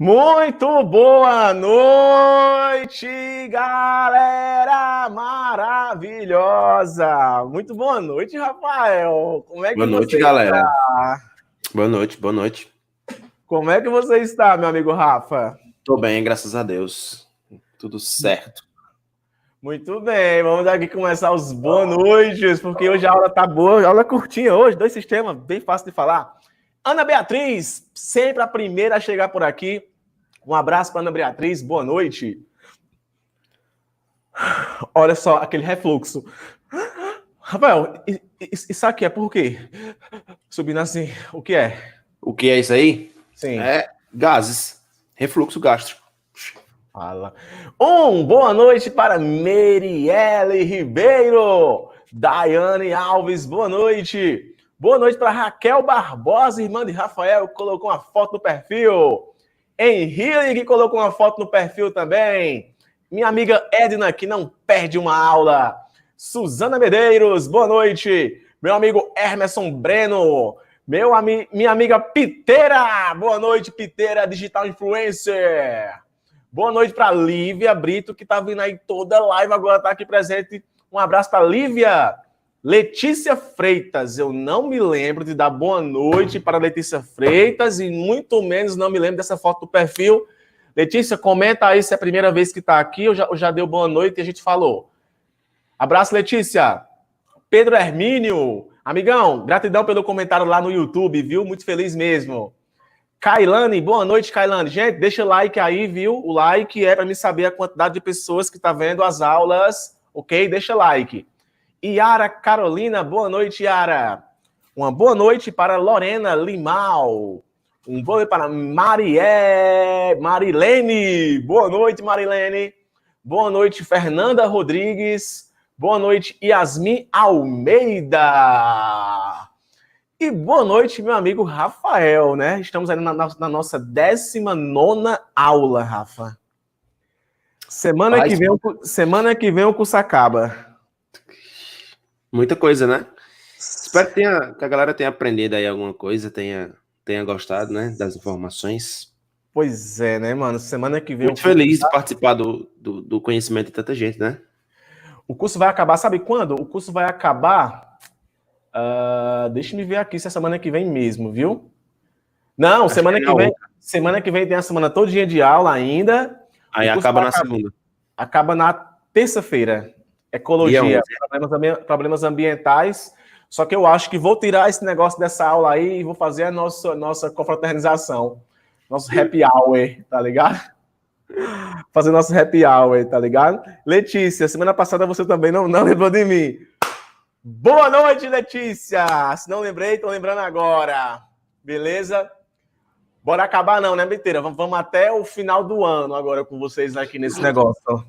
Muito boa noite, galera maravilhosa! Muito boa noite, Rafael! Como é que Boa noite, você galera. está? Boa noite, boa noite. Como é que você está, meu amigo Rafa? Tô bem, graças a Deus. Tudo certo. Muito bem, vamos aqui começar os boas noites, porque hoje a aula tá boa, a aula é curtinha hoje, dois sistemas, bem fácil de falar. Ana Beatriz, sempre a primeira a chegar por aqui. Um abraço para Ana Beatriz, boa noite. Olha só aquele refluxo. Rafael, isso aqui é por quê? Subindo assim, o que é? O que é isso aí? Sim. É gases. Refluxo gástrico. Fala. Boa noite para Merielle Ribeiro. Daiane Alves, boa noite. Boa noite para Raquel Barbosa, irmã de Rafael, que colocou uma foto no perfil. Henrique, que colocou uma foto no perfil também. Minha amiga Edna, que não perde uma aula. Suzana Medeiros, boa noite. Meu amigo Emerson Breno. Minha amiga Piteira, boa noite, Piteira, digital influencer. Boa noite para Lívia Brito, que está vindo aí toda live, agora está aqui presente. Um abraço para Lívia. Letícia Freitas, eu não me lembro de dar boa noite para Letícia Freitas e muito menos não me lembro dessa foto do perfil. Letícia, comenta aí se é a primeira vez que está aqui, eu já deu boa noite e a gente falou. Abraço, Letícia. Pedro Hermínio, amigão, gratidão pelo comentário lá no YouTube, viu? Muito feliz mesmo. Kailane, boa noite, Kailane. Gente, deixa o like aí, viu? O like é para me saber a quantidade de pessoas que está vendo as aulas, ok? Deixa like. Yara Carolina, boa noite, Yara. Uma boa noite para Lorena Limal. Um boa noite para Marilene. Boa noite, Marilene. Boa noite, Fernanda Rodrigues. Boa noite, Yasmin Almeida. E boa noite, meu amigo Rafael, né? Estamos aí na nossa 19ª aula, Rafa. Semana que vem o curso acaba. Muita coisa, né? Espero que a galera tenha aprendido aí alguma coisa, tenha gostado, né, das informações. Pois é, né, mano? Semana que vem Muito feliz de participar do conhecimento de tanta gente, né? O curso vai acabar, sabe quando? O curso vai acabar... deixa eu ver aqui se é semana que vem mesmo, viu? Não, semana que vem tem a semana todinha de aula ainda. Aí acaba na segunda. Acaba na terça-feira. Ecologia, problemas ambientais. Só que eu acho que vou tirar esse negócio dessa aula aí e vou fazer a nossa confraternização. Nosso happy hour, tá ligado? Fazer nosso happy hour, tá ligado? Letícia, semana passada você também não lembrou de mim. Boa noite, Letícia! Se não lembrei, tô lembrando agora. Beleza? Bora acabar não, né, Beteira? Vamos até o final do ano agora com vocês aqui nesse negócio.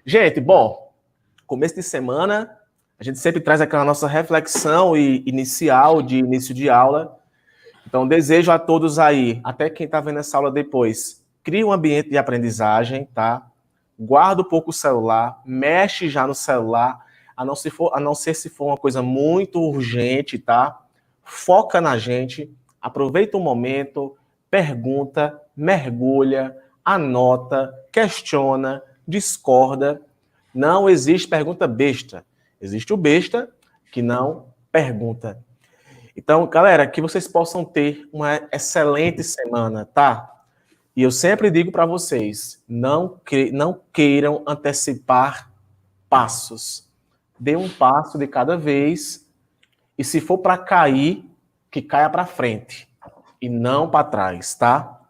Gente, bom, começo de semana, a gente sempre traz aquela nossa reflexão inicial, de início de aula. Então, desejo a todos aí, até quem está vendo essa aula depois, crie um ambiente de aprendizagem, tá? Guarda um pouco o celular, mexe já no celular, a não ser se for uma coisa muito urgente, tá? Foca na gente, aproveita o momento, pergunta, mergulha, anota, questiona, discorda. Não existe pergunta besta. Existe o besta que não pergunta. Então, galera, que vocês possam ter uma excelente semana, tá? E eu sempre digo para vocês, não queiram antecipar passos. Dê um passo de cada vez e se for para cair, que caia para frente e não para trás, tá?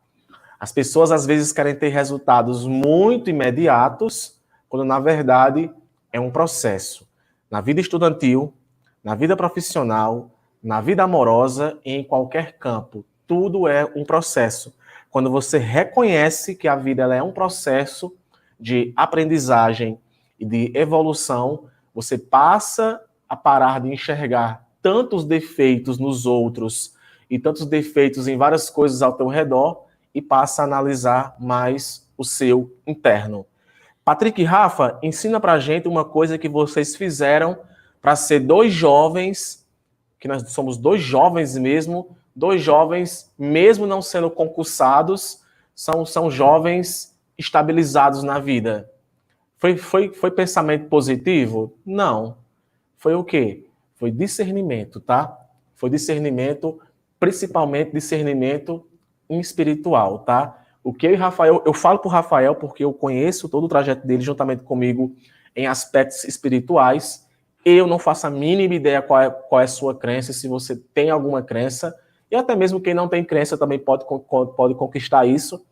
As pessoas às vezes querem ter resultados muito imediatos, quando na verdade é um processo. Na vida estudantil, na vida profissional, na vida amorosa e em qualquer campo, tudo é um processo. Quando você reconhece que a vida ela é um processo de aprendizagem e de evolução, você passa a parar de enxergar tantos defeitos nos outros e tantos defeitos em várias coisas ao teu redor e passa a analisar mais o seu interno. Patrick e Rafa, ensina pra gente uma coisa que vocês fizeram para ser dois jovens, que nós somos dois jovens mesmo não sendo concursados, são jovens estabilizados na vida. Foi pensamento positivo? Não. Foi o quê? Foi discernimento, tá? Foi discernimento, principalmente discernimento espiritual, tá? O que eu e Rafael, eu falo pro Rafael porque eu conheço todo o trajeto dele juntamente comigo em aspectos espirituais. Eu não faço a mínima ideia qual é a sua crença, se você tem alguma crença, e até mesmo quem não tem crença também pode conquistar isso,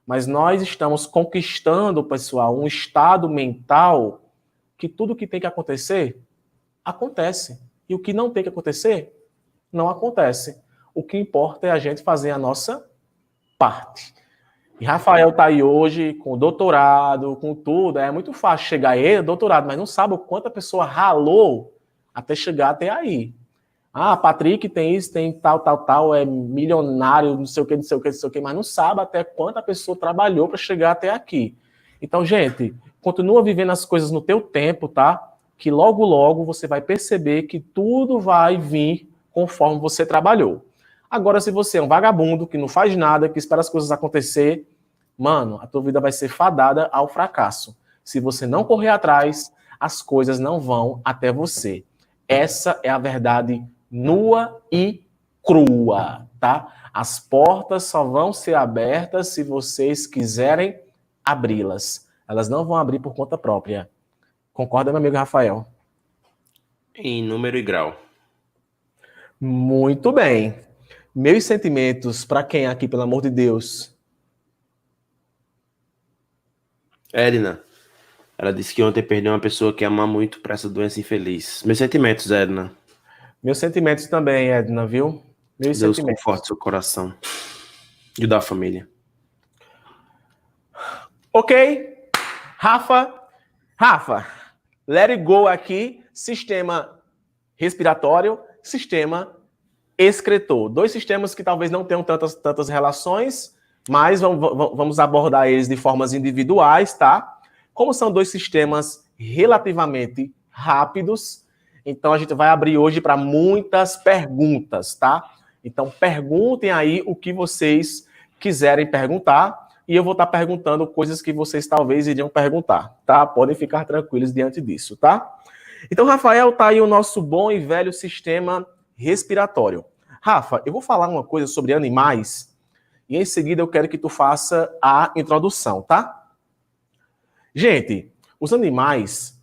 mas nós estamos conquistando, pessoal, um estado mental que tudo que tem que acontecer, acontece. E o que não tem que acontecer, não acontece. O que importa é a gente fazer a nossa parte. E Rafael está aí hoje com doutorado, com tudo. É muito fácil chegar aí, doutorado, mas não sabe o quanto a pessoa ralou até chegar até aí. Ah, Patrick tem isso, tem tal, é milionário, não sei o que, mas não sabe até quanto a pessoa trabalhou para chegar até aqui. Então, gente, continua vivendo as coisas no teu tempo, tá? Que logo, logo você vai perceber que tudo vai vir conforme você trabalhou. Agora, se você é um vagabundo que não faz nada, que espera as coisas acontecer, mano, a tua vida vai ser fadada ao fracasso. Se você não correr atrás, as coisas não vão até você. Essa é a verdade nua e crua, tá? As portas só vão ser abertas se vocês quiserem abri-las. Elas não vão abrir por conta própria. Concorda, meu amigo Rafael? Em número e grau. Muito bem. Meus sentimentos para quem aqui, pelo amor de Deus? Edna, ela disse que ontem perdeu uma pessoa que ama muito para essa doença infeliz. Meus sentimentos, Edna. Meus sentimentos também, Edna, viu? Meus Deus sentimentos. conforte seu coração. E o da família. Ok. Rafa, let it go aqui. Sistema respiratório, sistema excretor. 2 sistemas que talvez não tenham tantas relações, mas vamos abordar eles de formas individuais, tá? Como são 2 sistemas relativamente rápidos, então a gente vai abrir hoje para muitas perguntas, tá? Então perguntem aí o que vocês quiserem perguntar e eu vou estar perguntando coisas que vocês talvez iriam perguntar, tá? Podem ficar tranquilos diante disso, tá? Então, Rafael, tá aí o nosso bom e velho sistema respiratório. Rafa, eu vou falar uma coisa sobre animais e em seguida eu quero que tu faça a introdução, tá? Gente, os animais,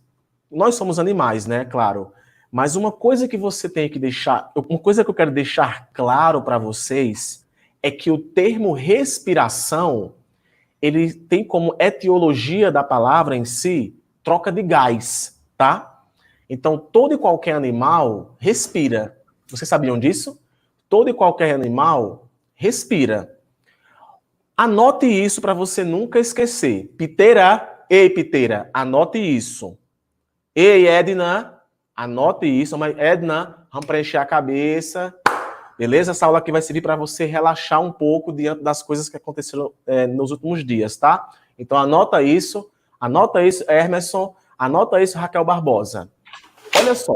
nós somos animais, né? Claro. Mas uma coisa que você tem que deixar, uma coisa que eu quero deixar claro para vocês é que o termo respiração, ele tem como etiologia da palavra em si, troca de gás, tá? Então, todo e qualquer animal respira. Vocês sabiam disso? Todo e qualquer animal respira. Anote isso para você nunca esquecer. Piteira, ei, Piteira, anote isso. Ei, Edna, anote isso. Mas, Edna, vamos preencher a cabeça. Beleza? Essa aula aqui vai servir para você relaxar um pouco diante das coisas que aconteceram nos últimos dias, tá? Então, anota isso, Emerson, anota isso, Raquel Barbosa. Olha só,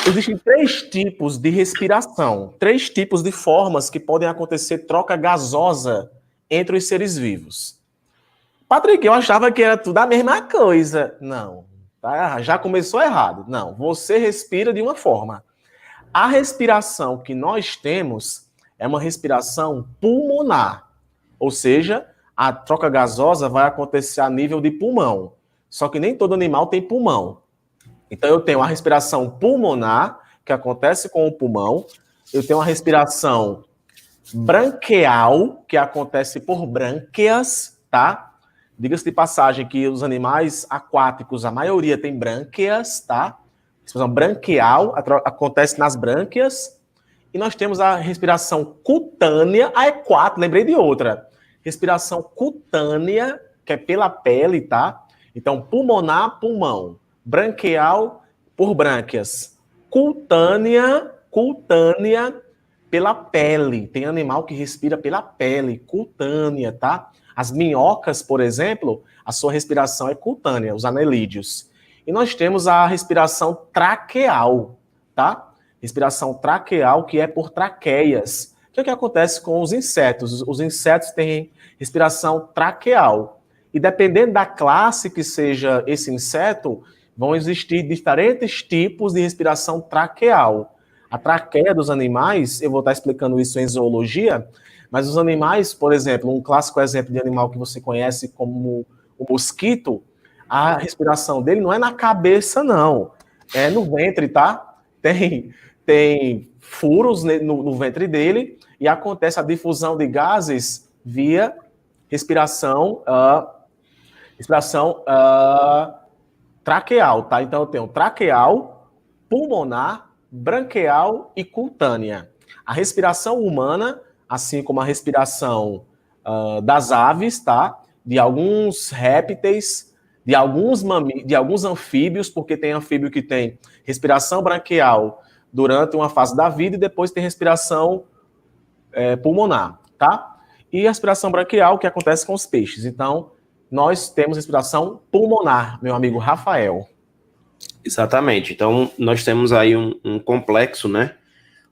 existem 3 tipos de respiração, 3 tipos de formas que podem acontecer troca gasosa entre os seres vivos. Patrick, eu achava que era tudo a mesma coisa. Não, tá? Já começou errado. Não, você respira de uma forma. A respiração que nós temos é uma respiração pulmonar, ou seja, a troca gasosa vai acontecer a nível de pulmão. Só que nem todo animal tem pulmão. Então eu tenho a respiração pulmonar, que acontece com o pulmão. Eu tenho a respiração branquial, que acontece por brânquias, tá? Diga-se de passagem que os animais aquáticos, a maioria tem brânquias, tá? A respiração branquial acontece nas brânquias. E nós temos a respiração cutânea, a E4, lembrei de outra. Respiração cutânea, que é pela pele, tá? Então, pulmonar, pulmão. Branquial, por brânquias. Cutânea, pela pele. Tem animal que respira pela pele, cutânea, tá? As minhocas, por exemplo, a sua respiração é cutânea, os anelídeos. E nós temos a respiração traqueal, tá? Respiração traqueal, que é por traqueias. O que é que acontece com os insetos? Os insetos têm respiração traqueal. E dependendo da classe que seja esse inseto, vão existir diferentes tipos de respiração traqueal. A traqueia dos animais, eu vou estar explicando isso em zoologia, mas os animais, por exemplo, um clássico exemplo de animal que você conhece como o mosquito, a respiração dele não é na cabeça, não. É no ventre, tá? Tem furos no ventre dele e acontece a difusão de gases via respiração, traqueal, tá? Então eu tenho traqueal, pulmonar, branquial e cutânea. A respiração humana, assim como a respiração das aves, tá? De alguns répteis, de alguns anfíbios, porque tem anfíbio que tem respiração branquial durante uma fase da vida e depois tem respiração pulmonar, tá? E a respiração branquial, que acontece com os peixes. Então, nós temos respiração pulmonar, meu amigo Rafael. Exatamente. Então, nós temos aí um complexo, né?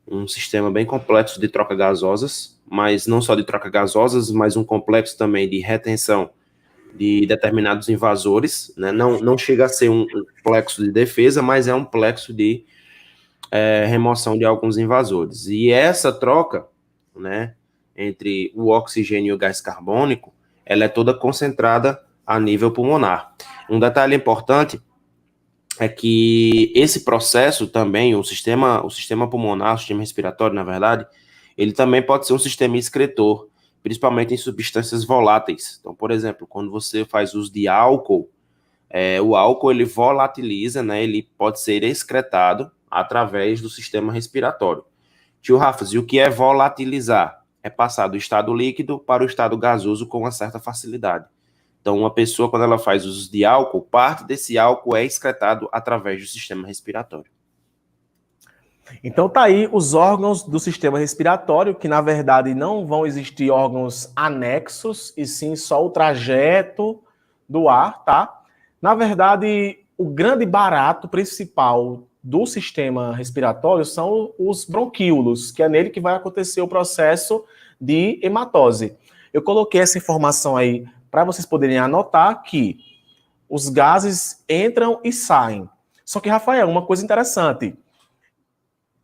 Um sistema bem complexo de troca gasosas, mas não só de troca gasosas, mas um complexo também de retenção de determinados invasores, né? Não chega a ser um plexo de defesa, mas é um plexo de remoção de alguns invasores. E essa troca, né, entre o oxigênio e o gás carbônico, ela é toda concentrada a nível pulmonar. Um detalhe importante é que esse processo também, o sistema pulmonar, o sistema respiratório, na verdade, ele também pode ser um sistema excretor, principalmente em substâncias voláteis. Então, por exemplo, quando você faz uso de álcool, o álcool ele volatiliza, né? Ele pode ser excretado através do sistema respiratório. Tio Rafas, e o que é volatilizar? É passar do estado líquido para o estado gasoso com uma certa facilidade. Então, uma pessoa, quando ela faz uso de álcool, parte desse álcool é excretado através do sistema respiratório. Então tá aí os órgãos do sistema respiratório, que na verdade não vão existir órgãos anexos, e sim só o trajeto do ar, tá? Na verdade, o grande barato principal do sistema respiratório são os bronquíolos, que é nele que vai acontecer o processo de hematose. Eu coloquei essa informação aí para vocês poderem anotar que os gases entram e saem. Só que, Rafael, uma coisa interessante,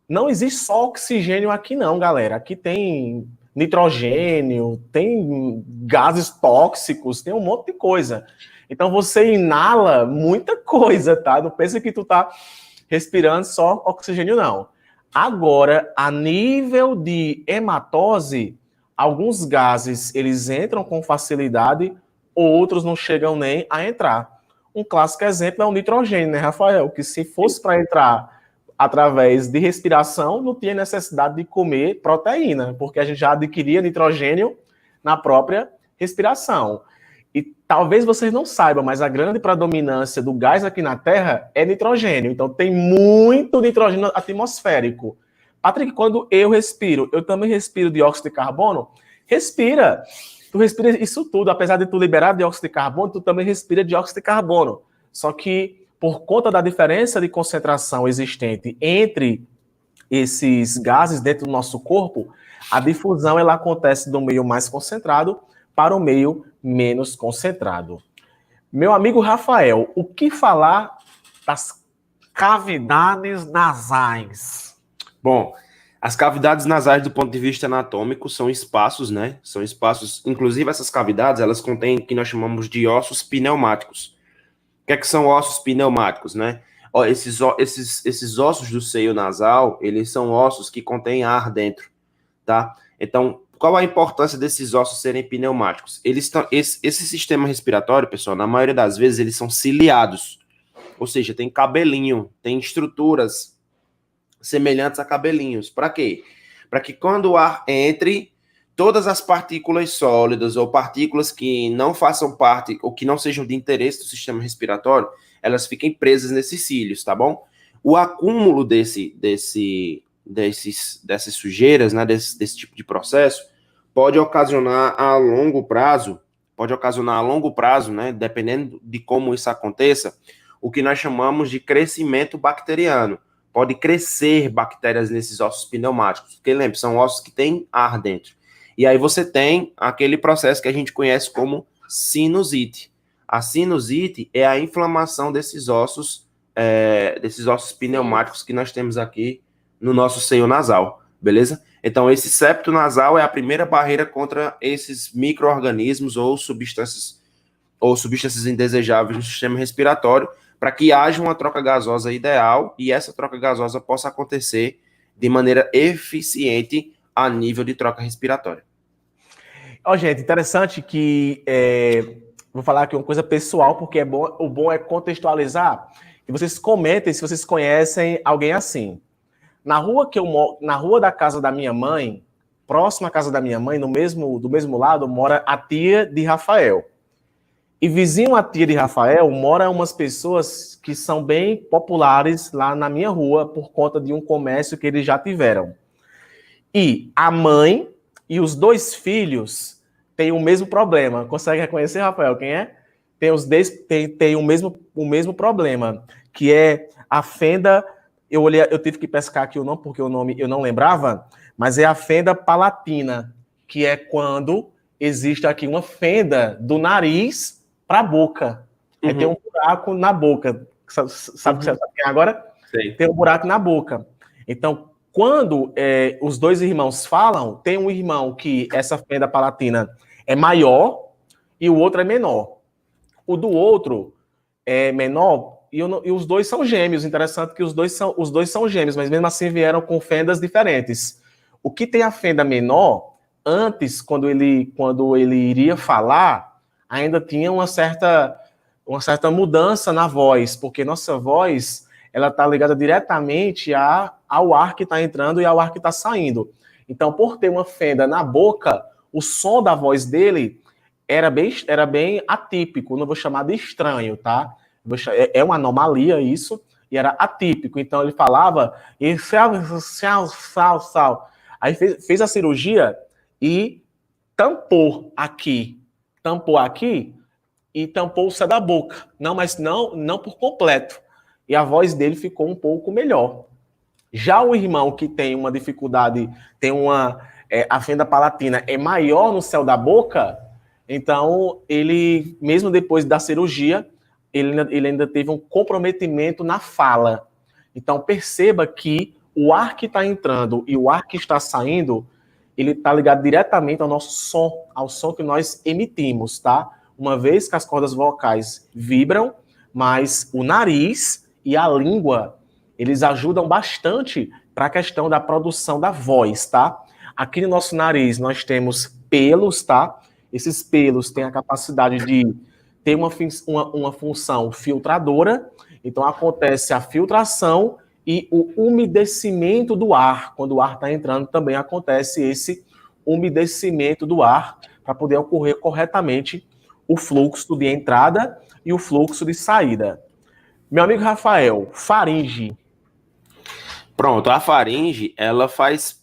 não existe só oxigênio aqui não, galera. Aqui tem nitrogênio, tem gases tóxicos, tem um monte de coisa. Então você inala muita coisa, tá? Não pensa que tu tá respirando só oxigênio, não. Agora, a nível de hematose, alguns gases, eles entram com facilidade, outros não chegam nem a entrar. Um clássico exemplo é o nitrogênio, né, Rafael? Que se fosse para entrar através de respiração, não tinha necessidade de comer proteína, porque a gente já adquiria nitrogênio na própria respiração. E talvez vocês não saibam, mas a grande predominância do gás aqui na Terra é nitrogênio. Então tem muito nitrogênio atmosférico. Patrick, quando eu respiro, eu também respiro dióxido de carbono? Respira. Tu respira isso tudo. Apesar de tu liberar dióxido de carbono, tu também respira dióxido de carbono. Só que por conta da diferença de concentração existente entre esses gases dentro do nosso corpo, a difusão ela acontece do meio mais concentrado para o meio menos concentrado. Meu amigo Rafael, o que falar das cavidades nasais? Bom, as cavidades nasais do ponto de vista anatômico são espaços, né? São espaços, inclusive essas cavidades, elas contêm o que nós chamamos de ossos pneumáticos. O que são ossos pneumáticos, né? Esses ossos do seio nasal, eles são ossos que contêm ar dentro, tá? Então, qual a importância desses ossos serem pneumáticos? Esse sistema respiratório, pessoal, na maioria das vezes, eles são ciliados. Ou seja, tem cabelinho, tem estruturas semelhantes a cabelinhos. Para quê? Para que quando o ar entre, todas as partículas sólidas ou partículas que não façam parte ou que não sejam de interesse do sistema respiratório, elas fiquem presas nesses cílios, tá bom? O acúmulo dessas sujeiras, né, desse tipo de processo, pode ocasionar a longo prazo, né, dependendo de como isso aconteça, o que nós chamamos de crescimento bacteriano. pode crescer bactérias nesses ossos pneumáticos, porque lembre, são ossos que têm ar dentro. E aí você tem aquele processo que a gente conhece como sinusite. A sinusite é a inflamação desses ossos pneumáticos que nós temos aqui no nosso seio nasal, beleza? Então, esse septo nasal é a primeira barreira contra esses micro-organismos ou substâncias indesejáveis no sistema respiratório, para que haja uma troca gasosa ideal e essa troca gasosa possa acontecer de maneira eficiente a nível de troca respiratória. Gente, interessante que vou falar aqui uma coisa pessoal, porque o bom é contextualizar e vocês comentem se vocês conhecem alguém assim. Na rua que eu moro, na rua da casa da minha mãe, próxima à casa da minha mãe, do mesmo lado, mora a tia de Rafael. E vizinho à tia de Rafael mora umas pessoas que são bem populares lá na minha rua por conta de um comércio que eles já tiveram. E a mãe e os 2 filhos têm o mesmo problema. Consegue reconhecer, Rafael, quem é? Tem o mesmo problema, que é a fenda. Eu tive que pescar aqui o nome, porque o nome eu não lembrava, mas é a fenda palatina, que é quando existe aqui uma fenda do nariz para a boca. Aí tem um buraco na boca. Sabe o que você tem agora? Sei. Tem um buraco na boca. Então, quando os 2 irmãos falam, tem um irmão que essa fenda palatina é maior e o outro é menor. O do outro é menor e os 2 são gêmeos. Interessante que os dois são gêmeos, mas mesmo assim vieram com fendas diferentes. O que tem a fenda menor, antes, quando ele iria falar, ainda tinha uma certa mudança na voz, porque nossa voz ela está ligada diretamente ao ar que está entrando e ao ar que está saindo. Então, por ter uma fenda na boca, o som da voz dele era bem atípico, não vou chamar de estranho, tá? É uma anomalia isso, e era atípico. Então, ele falava, e sal. Aí fez a cirurgia e tampou aqui e tampou o céu da boca. Mas não por completo. E a voz dele ficou um pouco melhor. Já o irmão que tem uma dificuldade, a fenda palatina é maior no céu da boca, então ele, mesmo depois da cirurgia, ele ainda teve um comprometimento na fala. Então perceba que o ar que está entrando e o ar que está saindo, ele está ligado diretamente ao nosso som, ao som que nós emitimos, tá? Uma vez que as cordas vocais vibram, mas o nariz e a língua, eles ajudam bastante para a questão da produção da voz, tá? Aqui no nosso nariz nós temos pelos, tá? Esses pelos têm a capacidade de ter uma função filtradora, então acontece a filtração e o umedecimento do ar. Quando o ar está entrando, também acontece esse umedecimento do ar para poder ocorrer corretamente o fluxo de entrada e o fluxo de saída. Meu amigo Rafael, faringe. Pronto, a faringe, ela faz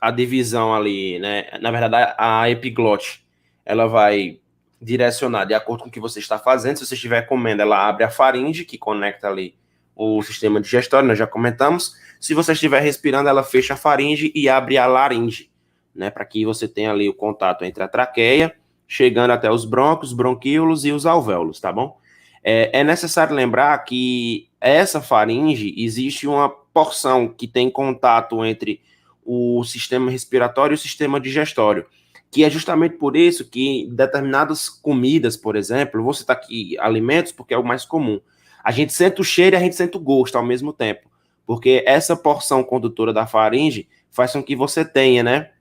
a divisão ali, né? Na verdade, a epiglote, ela vai direcionar de acordo com o que você está fazendo. Se você estiver comendo, ela abre a faringe, que conecta ali o sistema digestório, nós já comentamos. Se você estiver respirando, ela fecha a faringe e abre a laringe, né? Para que você tenha ali o contato entre a traqueia, chegando até os brônquios, bronquíolos e os alvéolos, tá bom? É necessário lembrar que essa faringe, existe uma porção que tem contato entre o sistema respiratório e o sistema digestório, que é justamente por isso que determinadas comidas, por exemplo, vou citar aqui alimentos porque é o mais comum, a gente sente o cheiro e a gente sente o gosto ao mesmo tempo, porque essa porção condutora da faringe faz com que você tenha, né,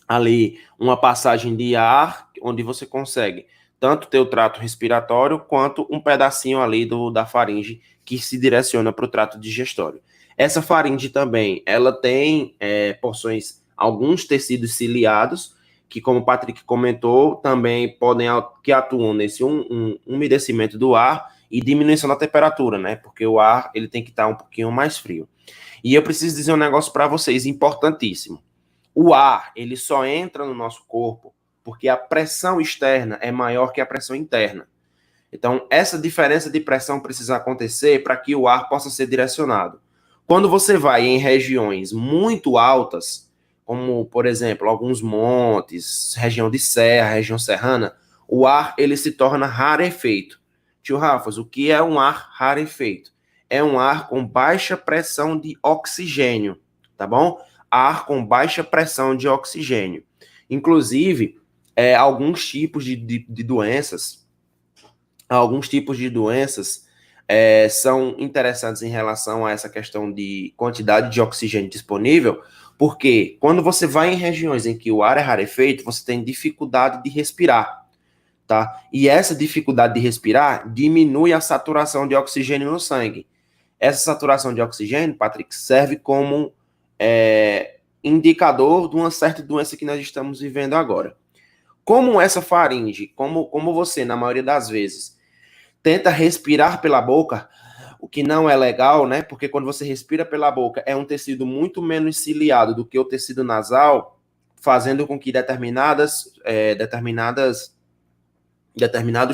ali uma passagem de ar, onde você consegue tanto ter o trato respiratório, quanto um pedacinho ali da faringe que se direciona para o trato digestório. Essa faringe também, ela tem porções, alguns tecidos ciliados, que como o Patrick comentou, também que atuam nesse umedecimento do ar e diminuição da temperatura, né? Porque o ar, ele tem que estar um pouquinho mais frio. E eu preciso dizer um negócio para vocês, importantíssimo. O ar, ele só entra no nosso corpo porque a pressão externa é maior que a pressão interna. Então, essa diferença de pressão precisa acontecer para que o ar possa ser direcionado. Quando você vai em regiões muito altas, como, por exemplo, alguns montes, região de serra, região serrana, o ar ele se torna rarefeito. Tio Rafas, o que é um ar rarefeito? É um ar com baixa pressão de oxigênio, tá bom? Ar com baixa pressão de oxigênio. Inclusive, alguns tipos de doenças, são interessantes em relação a essa questão de quantidade de oxigênio disponível, porque quando você vai em regiões em que o ar é rarefeito, você tem dificuldade de respirar, tá? E essa dificuldade de respirar diminui a saturação de oxigênio no sangue. Essa saturação de oxigênio, Patrick, serve como indicador de uma certa doença que nós estamos vivendo agora. Como essa faringe, como você, na maioria das vezes, tenta respirar pela boca, o que não é legal, né? Porque quando você respira pela boca, é um tecido muito menos ciliado do que o tecido nasal, fazendo com que determinados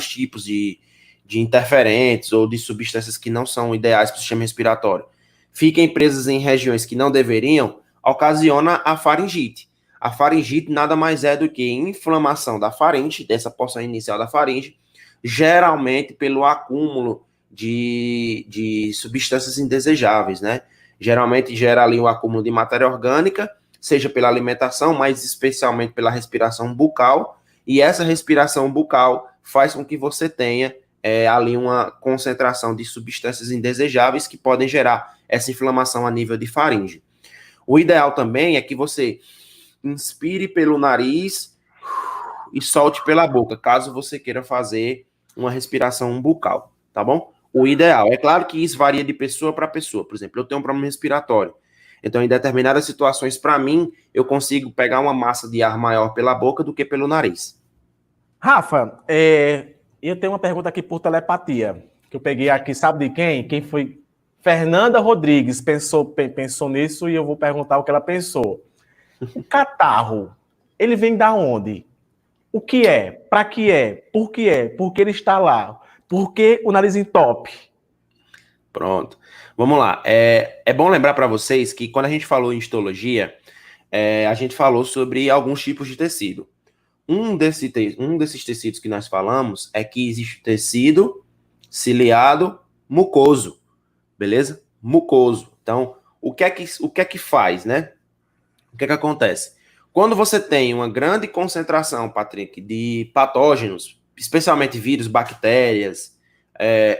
tipos de interferentes ou de substâncias que não são ideais para o sistema respiratório fiquem presas em regiões que não deveriam, ocasiona a faringite. A faringite nada mais é do que inflamação da faringe, dessa porção inicial da faringe, geralmente pelo acúmulo de substâncias indesejáveis, né? Geralmente gera ali um acúmulo de matéria orgânica, seja pela alimentação, mas especialmente pela respiração bucal, e essa respiração bucal faz com que você tenha ali uma concentração de substâncias indesejáveis que podem gerar essa inflamação a nível de faringe. O ideal também é que você inspire pelo nariz e solte pela boca, caso você queira fazer uma respiração bucal, tá bom? O ideal, é claro que isso varia de pessoa para pessoa. Por exemplo, eu tenho um problema respiratório. Então, em determinadas situações, para mim, eu consigo pegar uma massa de ar maior pela boca do que pelo nariz. Rafa, eu tenho uma pergunta aqui por telepatia, que eu peguei aqui, sabe de quem? Quem foi? Fernanda Rodrigues pensou nisso e eu vou perguntar o que ela pensou. O catarro, ele vem da onde? O que é? Para que é? Por que é? Por que ele está lá? Por que o nariz entope? Pronto. Vamos lá. É bom lembrar para vocês que quando a gente falou em histologia, a gente falou sobre alguns tipos de tecido. Um desses tecidos que nós falamos é que existe tecido ciliado mucoso, beleza? Mucoso. Então, o que é que faz, né? O que é que acontece? Quando você tem uma grande concentração, Patrick, de patógenos, especialmente vírus, bactérias,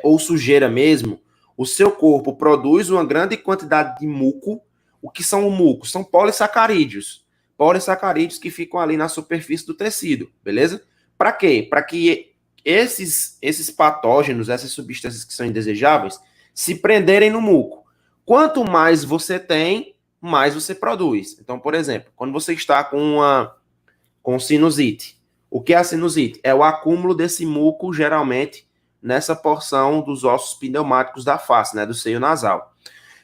ou sujeira mesmo, o seu corpo produz uma grande quantidade de muco. O que são o muco? São polissacarídeos. Polissacarídeos que ficam ali na superfície do tecido, beleza? Para quê? Para que esses patógenos, essas substâncias que são indesejáveis, se prenderem no muco. Quanto mais você tem, mais você produz. Então, por exemplo, quando você está com sinusite, o que é a sinusite? É o acúmulo desse muco, geralmente, nessa porção dos ossos pneumáticos da face, né, do seio nasal.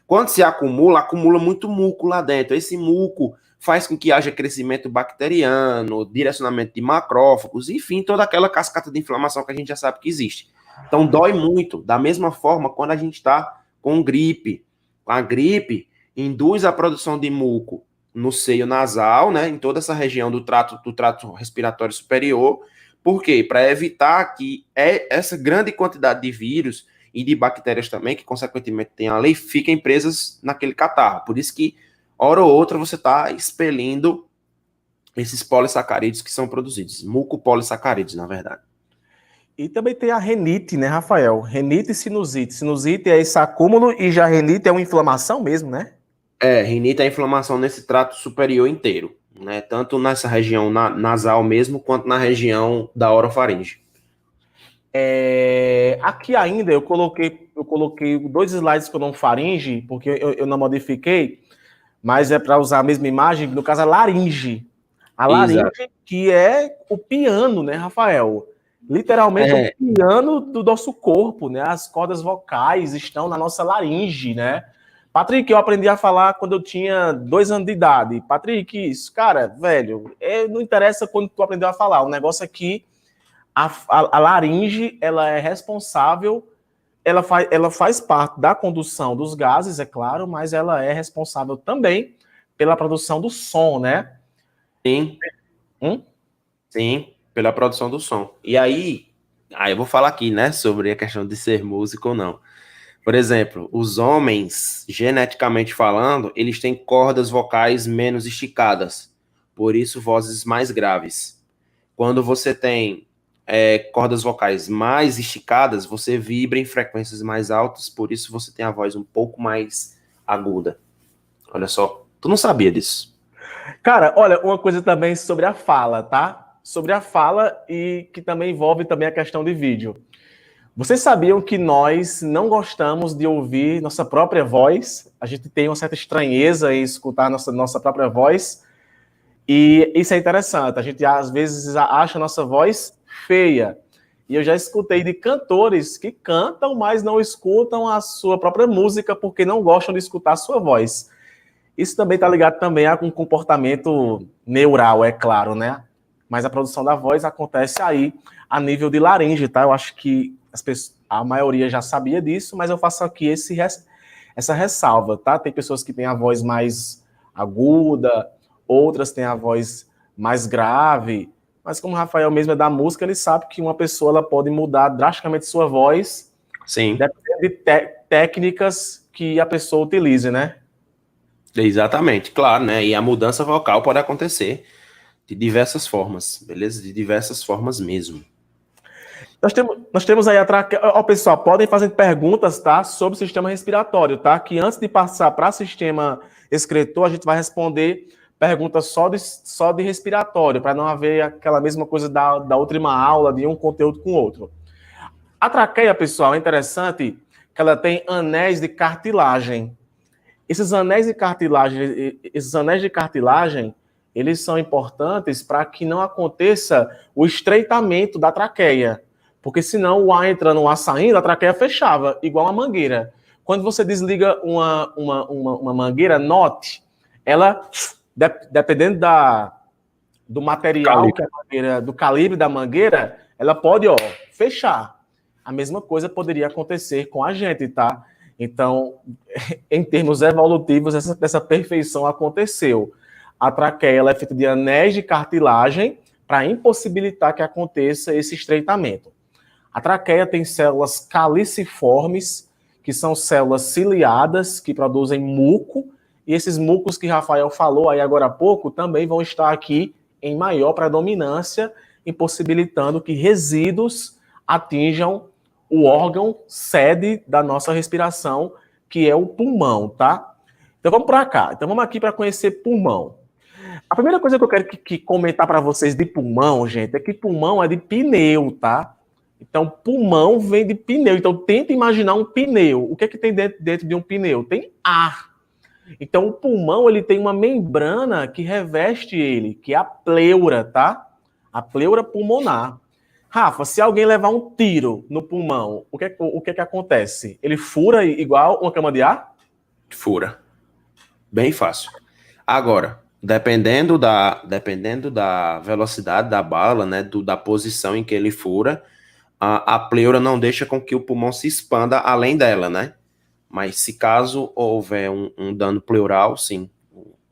Quando se acumula muito muco lá dentro. Esse muco faz com que haja crescimento bacteriano, direcionamento de macrófagos, enfim, toda aquela cascata de inflamação que a gente já sabe que existe. Então, dói muito. Da mesma forma, quando a gente está com gripe. A gripe induz a produção de muco no seio nasal, né, em toda essa região do trato respiratório superior. Por quê? Para evitar que essa grande quantidade de vírus e de bactérias também, que consequentemente tem ali, fiquem presas naquele catarro. Por isso que, hora ou outra, você está expelindo esses polissacarídeos que são produzidos. Mucopolissacarídeos, na verdade. E também tem a renite, né, Rafael? Renite e sinusite. Sinusite é esse acúmulo e já renite é uma inflamação mesmo, né? Renite é a inflamação nesse trato superior inteiro, né? Tanto nessa região nasal mesmo, quanto na região da orofaringe. Aqui ainda eu coloquei 2 slides com o nome faringe, porque eu não modifiquei, mas é para usar a mesma imagem, no caso a laringe. A laringe, exato, que é o piano, né, Rafael? Literalmente o piano do nosso corpo, né? As cordas vocais estão na nossa laringe, né? Patrick, eu aprendi a falar quando eu tinha 2 anos de idade. Patrick, isso, cara, velho, não interessa quando tu aprendeu a falar. O negócio aqui, A laringe, ela é responsável, ela faz parte da condução dos gases, é claro, mas ela é responsável também pela produção do som, né? Sim, sim, pela produção do som. E aí eu vou falar aqui, né, sobre a questão de ser músico ou não. Por exemplo, os homens, geneticamente falando, eles têm cordas vocais menos esticadas, por isso vozes mais graves. Quando você tem cordas vocais mais esticadas, você vibra em frequências mais altas, por isso você tem a voz um pouco mais aguda. Olha só, tu não sabia disso. Cara, olha, uma coisa também sobre a fala, tá? Sobre a fala e que também envolve também a questão de vídeo. Vocês sabiam que nós não gostamos de ouvir nossa própria voz? A gente tem uma certa estranheza em escutar nossa própria voz. E isso é interessante. A gente às vezes acha a nossa voz feia. E eu já escutei de cantores que cantam, mas não escutam a sua própria música porque não gostam de escutar a sua voz. Isso também está ligado também a um comportamento neural, é claro, né? Mas a produção da voz acontece aí a nível de laringe, tá? Eu acho que a maioria já sabia disso, mas eu faço aqui essa ressalva, tá? Tem pessoas que têm a voz mais aguda, outras têm a voz mais grave, mas como o Rafael mesmo é da música, ele sabe que uma pessoa ela pode mudar drasticamente sua voz, Sim, dependendo de técnicas que a pessoa utilize, né? exatamente, claro, né? E a mudança vocal pode acontecer de diversas formas, beleza? De diversas formas mesmo. Nós temos aí atrás. Ó, pessoal, podem fazer perguntas, tá? Sobre o sistema respiratório, tá? Que antes de passar para o sistema excretor, a gente vai responder perguntas só de respiratório, para não haver aquela mesma coisa da última aula, de um conteúdo com o outro. A traqueia, pessoal, é interessante que ela tem anéis de cartilagem. Esses anéis de cartilagem, eles são importantes para que não aconteça o estreitamento da traqueia. Porque senão o ar entrando, o ar saindo, a traqueia fechava, igual uma mangueira. Quando você desliga uma mangueira, note, ela, dependendo do material, que a mangueira, do calibre da mangueira, ela pode, fechar. A mesma coisa poderia acontecer com a gente, tá? Então, em termos evolutivos, essa perfeição aconteceu. A traqueia ela é feita de anéis de cartilagem para impossibilitar que aconteça esse estreitamento. A traqueia tem células caliciformes, que são células ciliadas, que produzem muco, e esses mucos que Rafael falou aí agora há pouco também vão estar aqui em maior predominância, impossibilitando que resíduos atinjam o órgão sede da nossa respiração, que é o pulmão, tá? Então vamos para cá. Então vamos aqui para conhecer pulmão. A primeira coisa que eu quero comentar para vocês de pulmão, gente, é que pulmão é de pneu, tá? Então, pulmão vem de pneu. Então, tenta imaginar um pneu. O que é que tem dentro de um pneu? Tem ar. Então, o pulmão, ele tem uma membrana que reveste ele, que é a pleura, tá? A pleura pulmonar. Rafa, se alguém levar um tiro no pulmão, o que é que acontece? Ele fura igual uma cama de ar? Fura. Bem fácil. Agora, dependendo da velocidade da bala, né, da posição em que ele fura, a pleura não deixa com que o pulmão se expanda além dela, né? Mas se caso houver um dano pleural, sim,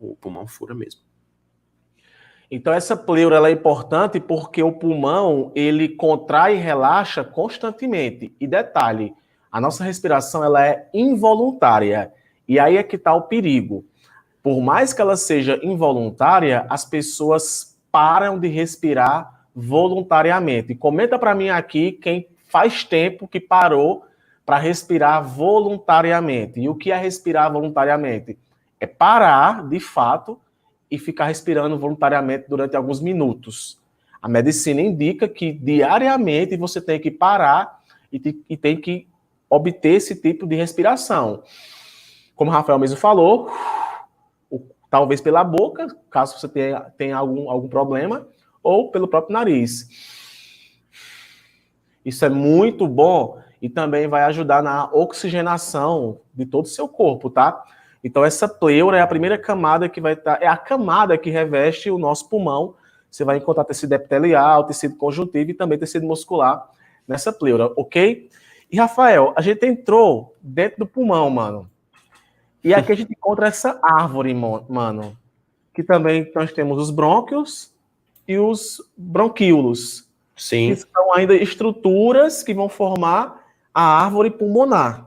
o pulmão fura mesmo. Então essa pleura ela é importante porque o pulmão ele contrai e relaxa constantemente. E detalhe, a nossa respiração ela é involuntária. E aí é que está o perigo. Por mais que ela seja involuntária, as pessoas param de respirar voluntariamente. Comenta para mim aqui quem faz tempo que parou para respirar voluntariamente. E o que é respirar voluntariamente? É parar, de fato, e ficar respirando voluntariamente durante alguns minutos. A medicina indica que diariamente você tem que parar e tem que obter esse tipo de respiração. Como o Rafael mesmo falou, talvez pela boca, caso você tenha algum problema, ou pelo próprio nariz. Isso é muito bom e também vai ajudar na oxigenação de todo o seu corpo, tá? Então essa pleura é a primeira camada que vai estar, é a camada que reveste o nosso pulmão, você vai encontrar tecido epitelial, tecido conjuntivo e também tecido muscular nessa pleura, ok? E, Rafael, a gente entrou dentro do pulmão, mano. E aqui a gente encontra essa árvore, mano, que também nós temos os brônquios e os bronquíolos, que Sim, são ainda estruturas que vão formar a árvore pulmonar.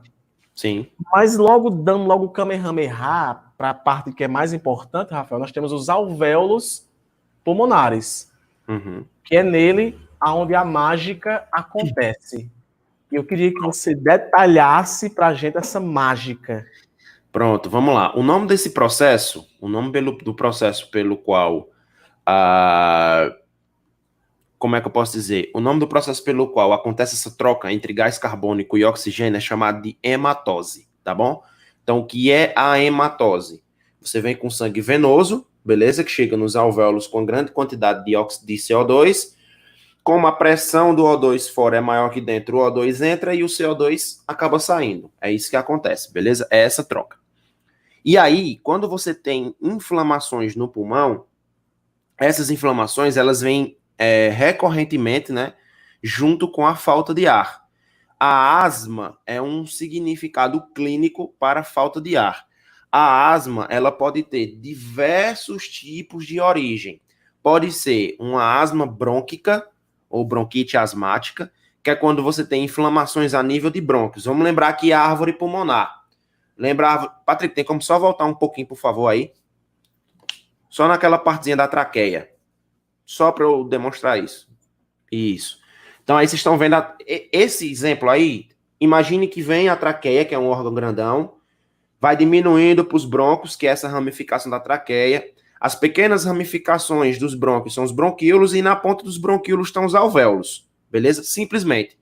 sim. Mas logo, dando logo o Kamehameha para a parte que é mais importante, Rafael, nós temos os alvéolos pulmonares, Uhum. que é nele aonde a mágica acontece. E eu queria que você detalhasse para a gente essa mágica. Pronto, vamos lá. O nome desse processo, o nome do processo pelo qual a como é que eu posso dizer? O nome do processo pelo qual acontece essa troca entre gás carbônico e oxigênio é chamado de hematose, tá bom? Então, o que é a hematose? Você vem com sangue venoso, beleza? Que chega nos alvéolos com grande quantidade de CO2. Como a pressão do O2 fora é maior que dentro, o O2 entra e o CO2 acaba saindo. É isso que acontece, beleza? É essa troca. E aí, quando você tem inflamações no pulmão, essas inflamações, elas vêm recorrentemente, né, junto com a falta de ar. A asma é um significado clínico para falta de ar. A asma, ela pode ter diversos tipos de origem. Pode ser uma asma brônquica ou bronquite asmática, que é quando você tem inflamações a nível de brônquios. Vamos lembrar aqui a árvore pulmonar. Lembrar, Patrick, tem como só voltar um pouquinho, por favor, aí? Só naquela partezinha da traqueia. Só para eu demonstrar isso. Isso. Então aí vocês estão vendo esse exemplo aí. Imagine que vem a traqueia, que é um órgão grandão, vai diminuindo para os brônquios, que é essa ramificação da traqueia. As pequenas ramificações dos brônquios são os bronquíolos e na ponta dos bronquíolos estão os alvéolos. Beleza? Simplesmente.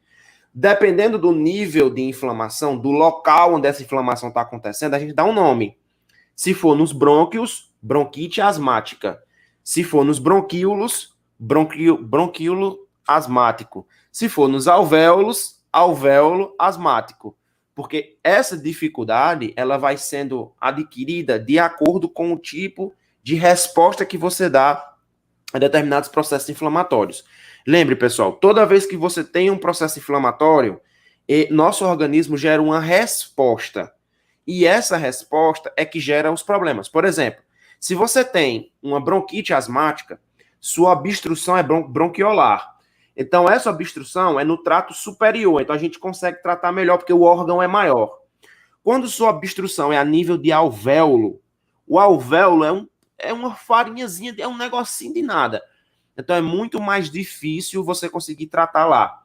Dependendo do nível de inflamação, do local onde essa inflamação está acontecendo, a gente dá um nome. Se for nos brônquios, bronquite asmática. Se for nos bronquíolos, bronquíolo asmático. Se for nos alvéolos, alvéolo asmático. Porque essa dificuldade, ela vai sendo adquirida de acordo com o tipo de resposta que você dá a determinados processos inflamatórios. Lembre, pessoal, toda vez que você tem um processo inflamatório, nosso organismo gera uma resposta. E essa resposta é que gera os problemas. Por exemplo, se você tem uma bronquite asmática, sua obstrução é bronquiolar. Então, essa obstrução é no trato superior. Então, a gente consegue tratar melhor porque o órgão é maior. Quando sua obstrução é a nível de alvéolo, o alvéolo é uma farinhazinha, é um negocinho de nada. Então, é muito mais difícil você conseguir tratar lá.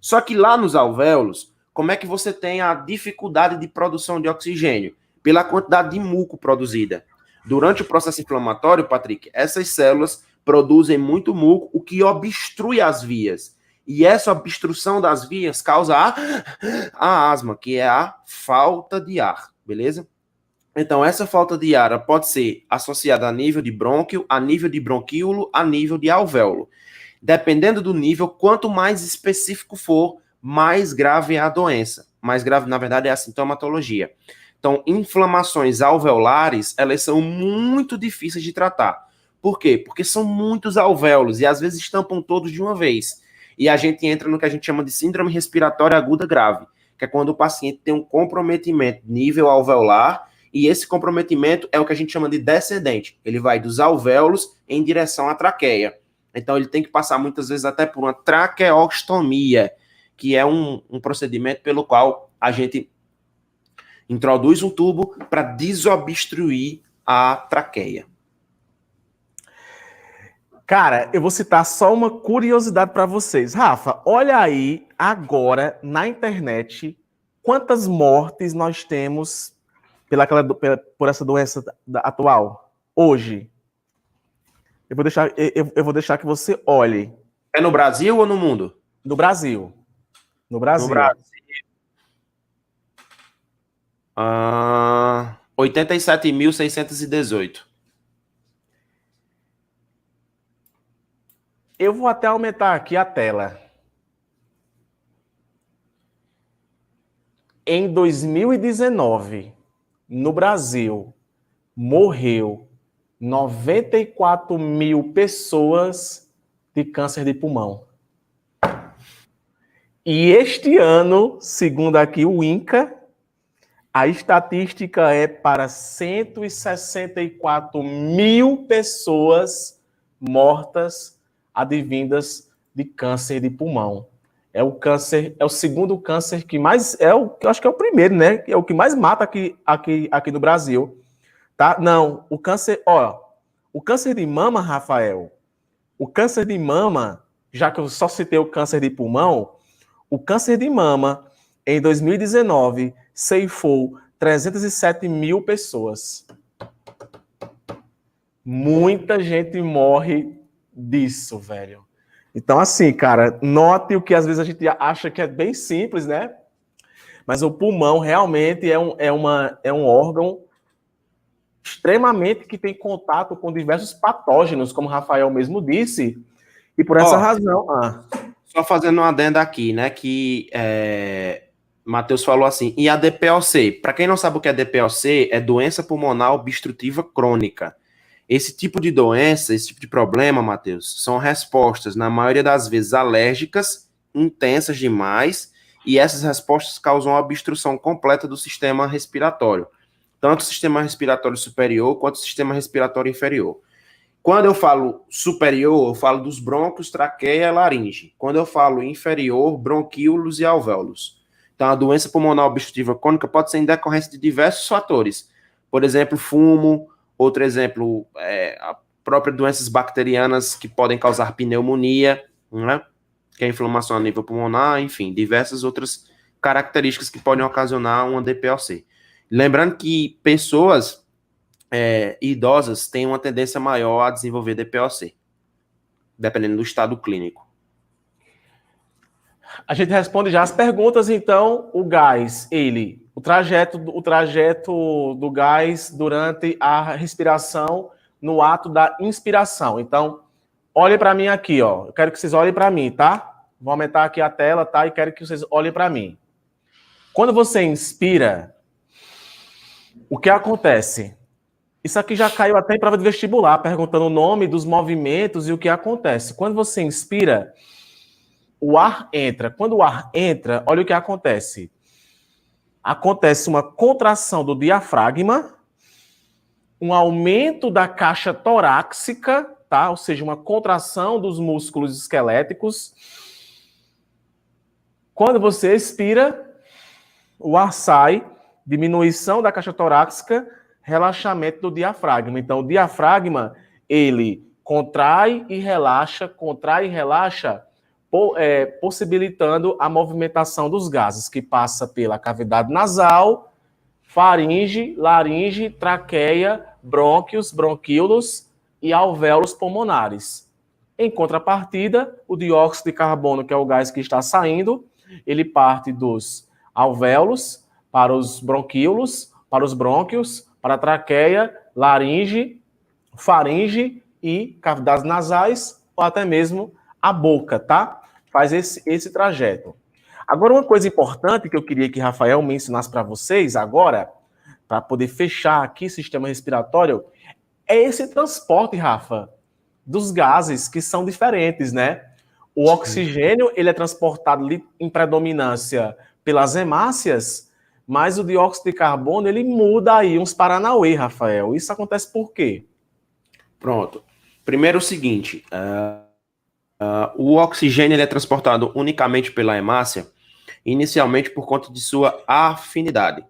Só que lá nos alvéolos, como é que você tem a dificuldade de produção de oxigênio? Pela quantidade de muco produzida. Durante o processo inflamatório, Patrick, essas células produzem muito muco, o que obstrui as vias. E essa obstrução das vias causa a asma, que é a falta de ar, beleza? Então, essa falta de ar pode ser associada a nível de brônquio, a nível de bronquíolo, a nível de alvéolo. Dependendo do nível, quanto mais específico for, mais grave é a doença. Mais grave, na verdade, é a sintomatologia. Então, inflamações alveolares, elas são muito difíceis de tratar. Por quê? Porque são muitos alvéolos e às vezes estampam todos de uma vez. E a gente entra no que a gente chama de síndrome respiratória aguda grave, que é quando o paciente tem um comprometimento nível alveolar, e esse comprometimento é o que a gente chama de descendente. Ele vai dos alvéolos em direção à traqueia. Então, ele tem que passar muitas vezes até por uma traqueostomia, que é um procedimento pelo qual a gente introduz um tubo para desobstruir a traqueia. Cara, eu vou citar só uma curiosidade para vocês. Rafa, olha aí agora na internet quantas mortes nós temos por essa doença atual hoje. Eu vou deixar que você olhe. É no Brasil ou no mundo? No Brasil. No Brasil. No Brasil. 87.618. Eu vou até aumentar aqui a tela. Em 2019, no Brasil, morreu 94 mil pessoas de câncer de pulmão. E este ano, segundo aqui o INCA, a estatística é para 164 mil pessoas mortas advindas de câncer de pulmão. É o câncer, é o segundo câncer que mais, eu acho que é o primeiro, né? É o que mais mata aqui no Brasil. Tá? Não, o câncer de mama, Rafael, o câncer de mama, já que eu só citei o câncer de pulmão, o câncer de mama, em 2019, ceifou 307 mil pessoas. Muita gente morre disso, velho. Então, assim, cara, note o que às vezes a gente acha que é bem simples, né? Mas o pulmão realmente é um órgão extremamente que tem contato com diversos patógenos, como o Rafael mesmo disse, e por essa razão... Só fazendo uma adenda aqui, né, que Matheus falou assim, e a DPOC? Para quem não sabe o que é DPOC, é doença pulmonar obstrutiva crônica. Esse tipo de doença, esse tipo de problema, Matheus, são respostas, na maioria das vezes, alérgicas, intensas demais, e essas respostas causam uma obstrução completa do sistema respiratório. Tanto o sistema respiratório superior quanto o sistema respiratório inferior. Quando eu falo superior, eu falo dos brônquios, traqueia e laringe. Quando eu falo inferior, bronquíolos e alvéolos. Então, a doença pulmonar obstrutiva crônica pode ser em decorrência de diversos fatores. Por exemplo, fumo. Outro exemplo, a própria doenças bacterianas que podem causar pneumonia, né? Que é inflamação a nível pulmonar, enfim, diversas outras características que podem ocasionar uma DPOC. Lembrando que pessoas idosas têm uma tendência maior a desenvolver DPOC, dependendo do estado clínico. A gente responde já as perguntas, então, o gás, o trajeto do gás durante a respiração no ato da inspiração. Então, olhem para mim aqui, ó. Eu quero que vocês olhem para mim, tá? Vou aumentar aqui a tela, tá? E quero que vocês olhem para mim. Quando você inspira, o que acontece? Isso aqui já caiu até em prova de vestibular, perguntando o nome dos movimentos e o que acontece. Quando você inspira, o ar entra. Quando o ar entra, olha o que acontece. Acontece uma contração do diafragma, um aumento da caixa torácica, tá? Ou seja, uma contração dos músculos esqueléticos. Quando você expira, o ar sai, diminuição da caixa torácica, relaxamento do diafragma. Então, o diafragma, ele contrai e relaxa, possibilitando a movimentação dos gases, que passa pela cavidade nasal, faringe, laringe, traqueia, brônquios, bronquíolos e alvéolos pulmonares. Em contrapartida, o dióxido de carbono, que é o gás que está saindo, ele parte dos alvéolos para os bronquíolos, para os brônquios, para a traqueia, laringe, faringe e cavidades nasais, ou até mesmo a boca, tá? Faz esse trajeto. Agora, uma coisa importante que eu queria que Rafael me ensinasse para vocês agora, para poder fechar aqui o sistema respiratório, é esse transporte, Rafa, dos gases que são diferentes, né? O oxigênio, ele é transportado em predominância pelas hemácias, mas o dióxido de carbono, ele muda aí uns paranauê, Rafael. Isso acontece por quê? Pronto. Primeiro o seguinte, o oxigênio ele é transportado unicamente pela hemácia, inicialmente por conta de sua afinidade.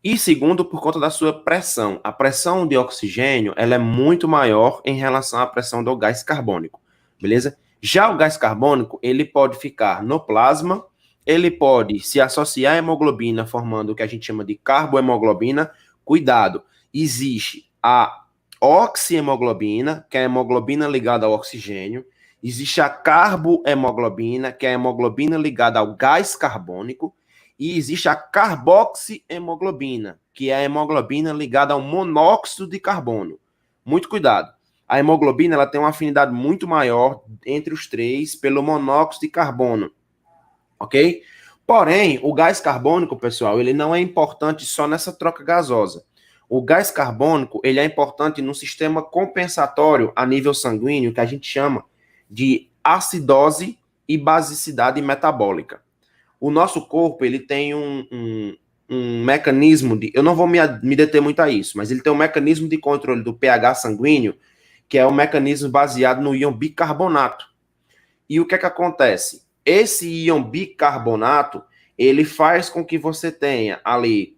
E segundo, por conta da sua pressão. A pressão de oxigênio ela é muito maior em relação à pressão do gás carbônico, beleza? Já o gás carbônico, ele pode ficar no plasma, ele pode se associar à hemoglobina, formando o que a gente chama de carbohemoglobina. Cuidado, existe a oxihemoglobina, que é a hemoglobina ligada ao oxigênio. Existe a carbohemoglobina, que é a hemoglobina ligada ao gás carbônico. E existe a carboxihemoglobina, que é a hemoglobina ligada ao monóxido de carbono. Muito cuidado. A hemoglobina ela tem uma afinidade muito maior entre os três pelo monóxido de carbono. Ok? Porém, o gás carbônico, pessoal, ele não é importante só nessa troca gasosa. o gás carbônico, ele é importante no sistema compensatório a nível sanguíneo, que a gente chama de acidose e basicidade metabólica. O nosso corpo, ele tem um mecanismo de... Eu não vou me deter muito a isso, mas ele tem um mecanismo de controle do pH sanguíneo, que é um mecanismo baseado no íon bicarbonato. E o que é que acontece? Esse íon bicarbonato, ele faz com que você tenha ali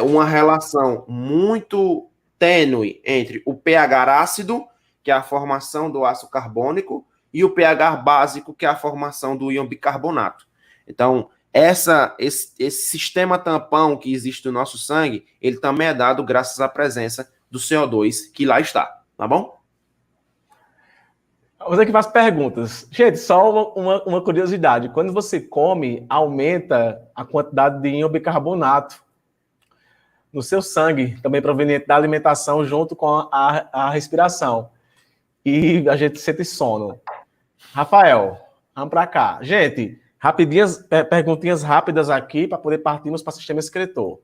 uma relação muito tênue entre o pH ácido, que é a formação do ácido carbônico, e o pH básico, que é a formação do íon bicarbonato. Então, esse sistema tampão que existe no nosso sangue, ele também é dado graças à presença do CO2 que lá está, tá bom? Você que faz perguntas. Gente, só uma curiosidade. Quando você come, aumenta a quantidade de íon bicarbonato no seu sangue, também proveniente da alimentação, junto com a respiração. E a gente sente sono. Rafael, vamos para cá. Gente, perguntinhas rápidas aqui para poder partirmos para o sistema excretor.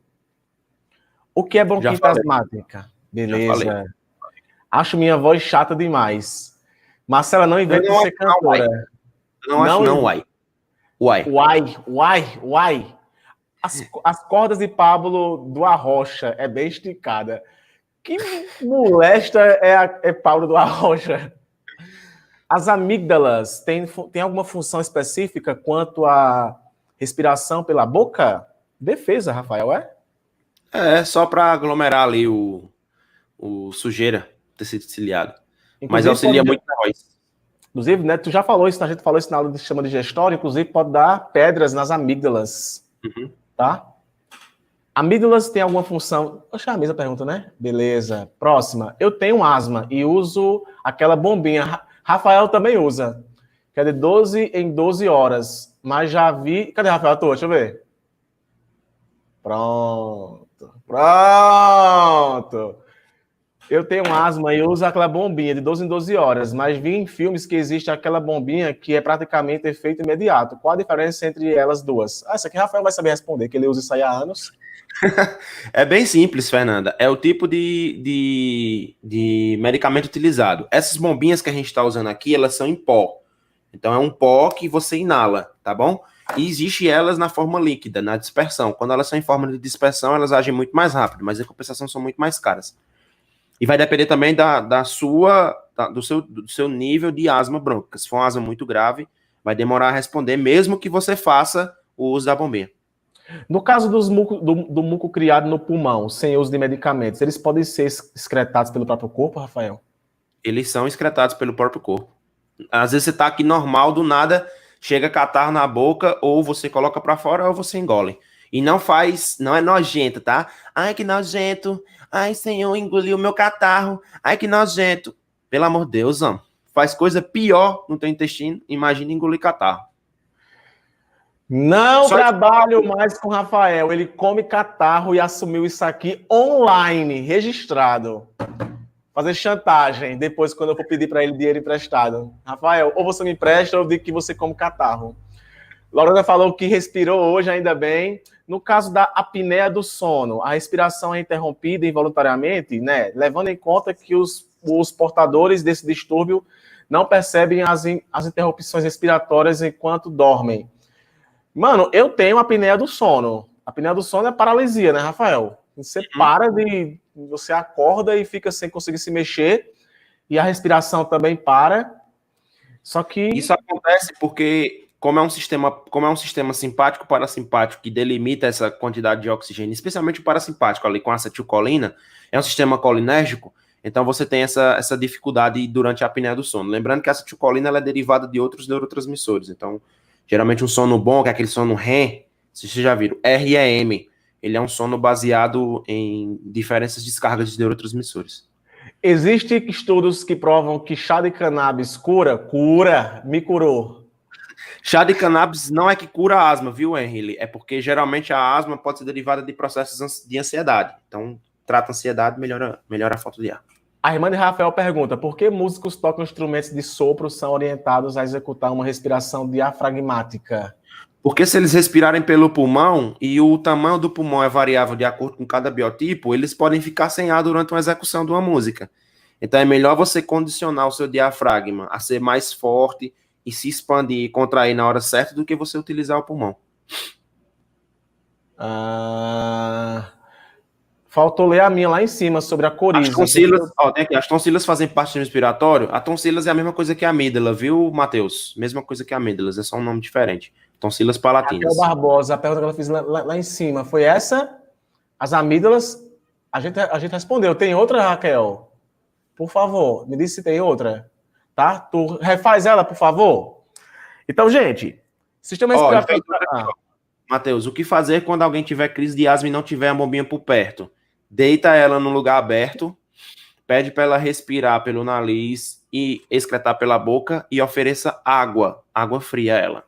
O que é bronquite asmática? Beleza. Acho minha voz chata demais. Marcela, não inventa de ser cantora. Não, uai. Uai. As cordas de Pablo do Arrocha é bem esticada. Que molesta é Pablo do Arrocha? As amígdalas têm alguma função específica quanto à respiração pela boca? Defesa, Rafael, é? É, só para aglomerar ali o sujeira, tecido ciliado. Mas auxilia muito na voz. Inclusive, né, tu já falou isso, a gente falou isso na aula de chama digestória, inclusive pode dar pedras nas amígdalas, tá? Amígdalas têm alguma função... Oxe, é a mesma pergunta, né? Beleza. Próxima. Eu tenho asma e uso aquela bombinha. Rafael também usa. Que é de 12 em 12 horas. Mas já vi... Cadê Rafael? Deixa eu ver. Pronto. Eu tenho asma e uso aquela bombinha de 12 em 12 horas, mas vi em filmes que existe aquela bombinha que é praticamente efeito imediato. Qual a diferença entre elas duas? Essa aqui Rafael vai saber responder, que ele usa isso aí há anos. É bem simples, Fernanda. É o tipo de medicamento utilizado. Essas bombinhas que a gente está usando aqui, elas são em pó. Então é um pó que você inala, tá bom? E existe elas na forma líquida, na dispersão. Quando elas são em forma de dispersão, elas agem muito mais rápido, mas em compensação são muito mais caras. E vai depender também do seu nível de asma brônquica. Se for uma asma muito grave, vai demorar a responder, mesmo que você faça o uso da bombinha. No caso do muco criado no pulmão, sem uso de medicamentos, eles podem ser excretados pelo próprio corpo, Rafael? Eles são excretados pelo próprio corpo. Às vezes você tá aqui normal, do nada, chega catarro na boca, ou você coloca para fora, ou você engole. E não é nojento, tá? Ai, que nojento. Ai, senhor, engoliu meu catarro. Ai, que nojento. Pelo amor de Deus, ó. Faz coisa pior no teu intestino. Imagina engolir catarro. Não trabalho mais com o Rafael. Ele come catarro e assumiu isso aqui online, registrado. Fazer chantagem depois, quando eu for pedir para ele dinheiro emprestado. Rafael, ou você me empresta ou eu digo que você come catarro. Lorena falou que respirou hoje, ainda bem. No caso da apneia do sono, a respiração é interrompida involuntariamente, né? Levando em conta que os portadores desse distúrbio não percebem as interrupções respiratórias enquanto dormem. Mano, eu tenho apneia do sono. A apneia do sono é paralisia, né, Rafael? Você você acorda e fica sem conseguir se mexer, e a respiração também para. Só que... Isso acontece porque... Como é um sistema simpático parasimpático que delimita essa quantidade de oxigênio, especialmente o parasimpático ali com acetilcolina, é um sistema colinérgico, então você tem essa dificuldade durante a apneia do sono. Lembrando que a acetilcolina ela é derivada de outros neurotransmissores, então geralmente um sono bom, que é aquele sono REM, vocês já viram, REM, ele é um sono baseado em diferentes descargas de neurotransmissores. Existem estudos que provam que chá de cannabis me curou. Chá de cannabis não é que cura a asma, viu, Henry? É porque geralmente a asma pode ser derivada de processos de ansiedade. Então, trata a ansiedade, melhora a falta de ar. A irmã de Rafael pergunta, por que músicos tocam instrumentos de sopro são orientados a executar uma respiração diafragmática? Porque se eles respirarem pelo pulmão e o tamanho do pulmão é variável de acordo com cada biotipo, eles podem ficar sem ar durante uma execução de uma música. Então é melhor você condicionar o seu diafragma a ser mais forte e se expandir e contrair na hora certa do que você utilizar o pulmão. Faltou ler a minha lá em cima sobre a coriza. As tonsilas, tem aqui, as tonsilas fazem parte do sistema respiratório. A tonsilas é a mesma coisa que a amígdala, viu, Matheus? Mesma coisa que a amígdala, é só um nome diferente. Tonsilas palatinas. Raquel Barbosa, a pergunta que ela fez lá em cima foi essa? As amígdalas? A gente respondeu. Tem outra, Raquel? Por favor, me diz se tem outra. Tá? Tu refaz ela, por favor? Então, gente, sistema respiratório... Matheus, o que fazer quando alguém tiver crise de asma e não tiver a bombinha por perto? Deita ela num lugar aberto, pede para ela respirar pelo nariz e excretar pela boca e ofereça água fria a ela.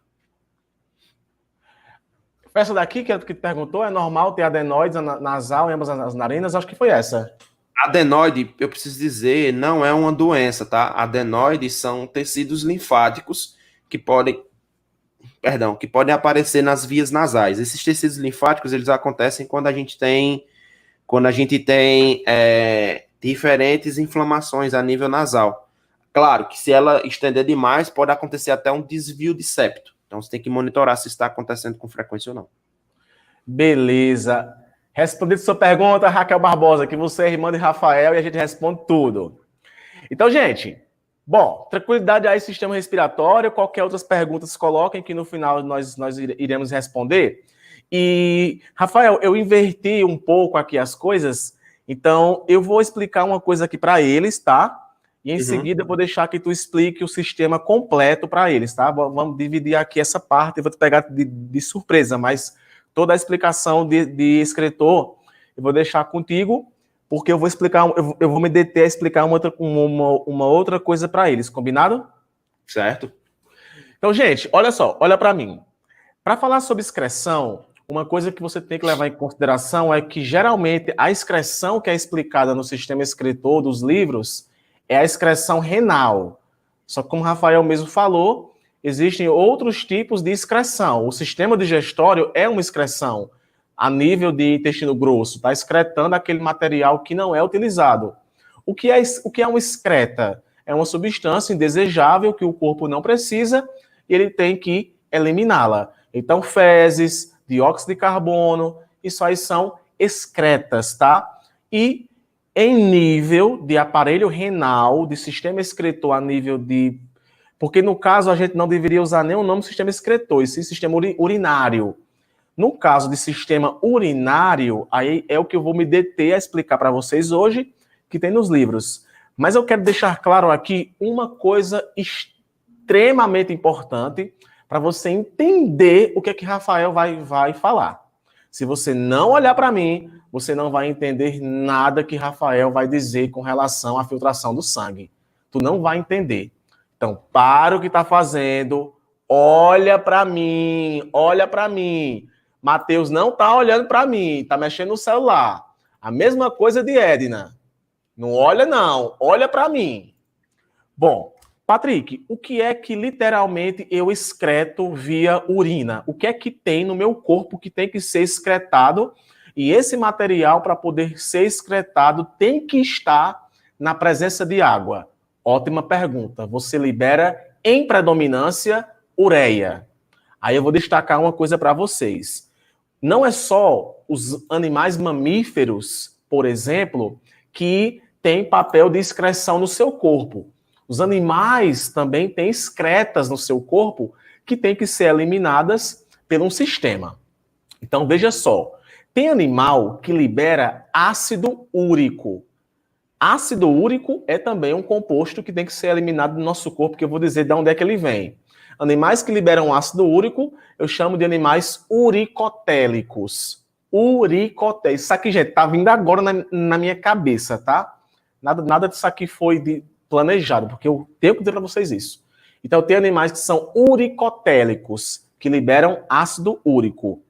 Essa daqui que tu perguntou, é normal ter adenoides nasal em ambas as narinas? Acho que foi essa. Adenoide, eu preciso dizer, não é uma doença, tá? Adenoides são tecidos linfáticos que podem aparecer nas vias nasais. Esses tecidos linfáticos, eles acontecem quando a gente tem diferentes inflamações a nível nasal. Claro que se ela estender demais, pode acontecer até um desvio de septo. Então, você tem que monitorar se está acontecendo com frequência ou não. Beleza. Respondendo sua pergunta, Raquel Barbosa, que você é irmã de Rafael e a gente responde tudo. Então, gente, bom, tranquilidade aí, sistema respiratório. Qualquer outras perguntas, coloquem que no final nós iremos responder. E, Rafael, eu inverti um pouco aqui as coisas, então eu vou explicar uma coisa aqui para eles, tá? E em seguida eu vou deixar que tu explique o sistema completo para eles, tá? Vamos dividir aqui essa parte, eu vou te pegar de surpresa, mas toda a explicação de escritor eu vou deixar contigo, porque eu vou explicar, eu vou me deter a explicar uma outra coisa para eles, combinado? Certo. Então, gente, olha só, olha para mim. Para falar sobre excreção, uma coisa que você tem que levar em consideração é que, geralmente, a excreção que é explicada no sistema excretor dos livros é a excreção renal. Só que, como o Rafael mesmo falou, existem outros tipos de excreção. O sistema digestório é uma excreção a nível de intestino grosso, está excretando aquele material que não é utilizado. O que é uma excreta? É uma substância indesejável que o corpo não precisa e ele tem que eliminá-la. Então, fezes, dióxido de carbono, isso aí são excretas, tá? E em nível de aparelho renal, de sistema excretor a nível de... Porque no caso a gente não deveria usar nem o nome sistema excretor, e sim sistema urinário. No caso de sistema urinário, aí é o que eu vou me deter a explicar para vocês hoje, que tem nos livros. Mas eu quero deixar claro aqui uma coisa extremamente importante para você entender o que é que Rafael vai falar. Se você não olhar para mim, você não vai entender nada que Rafael vai dizer com relação à filtração do sangue. Tu não vai entender. Então, para o que está fazendo, olha para mim, olha para mim. Matheus não está olhando para mim, está mexendo no celular. A mesma coisa de Edna. Não olha não, olha para mim. Bom, Patrick, o que é que literalmente eu excreto via urina? O que é que tem no meu corpo que tem que ser excretado? E esse material, para poder ser excretado, tem que estar na presença de água. Ótima pergunta. Você libera, em predominância, ureia. Aí eu vou destacar uma coisa para vocês. Não é só os animais mamíferos, por exemplo, que têm papel de excreção no seu corpo. Os animais também têm excretas no seu corpo que têm que ser eliminadas por um sistema. Então, veja só. Tem animal que libera ácido úrico. Ácido úrico é também um composto que tem que ser eliminado do nosso corpo, que eu vou dizer de onde é que ele vem. Animais que liberam ácido úrico, eu chamo de animais uricotélicos. Uricotélicos. Isso aqui, gente, tá vindo agora na minha cabeça, tá? Nada disso aqui foi planejado, porque eu tenho que dizer para vocês isso. Então, tem animais que são uricotélicos, que liberam ácido úrico.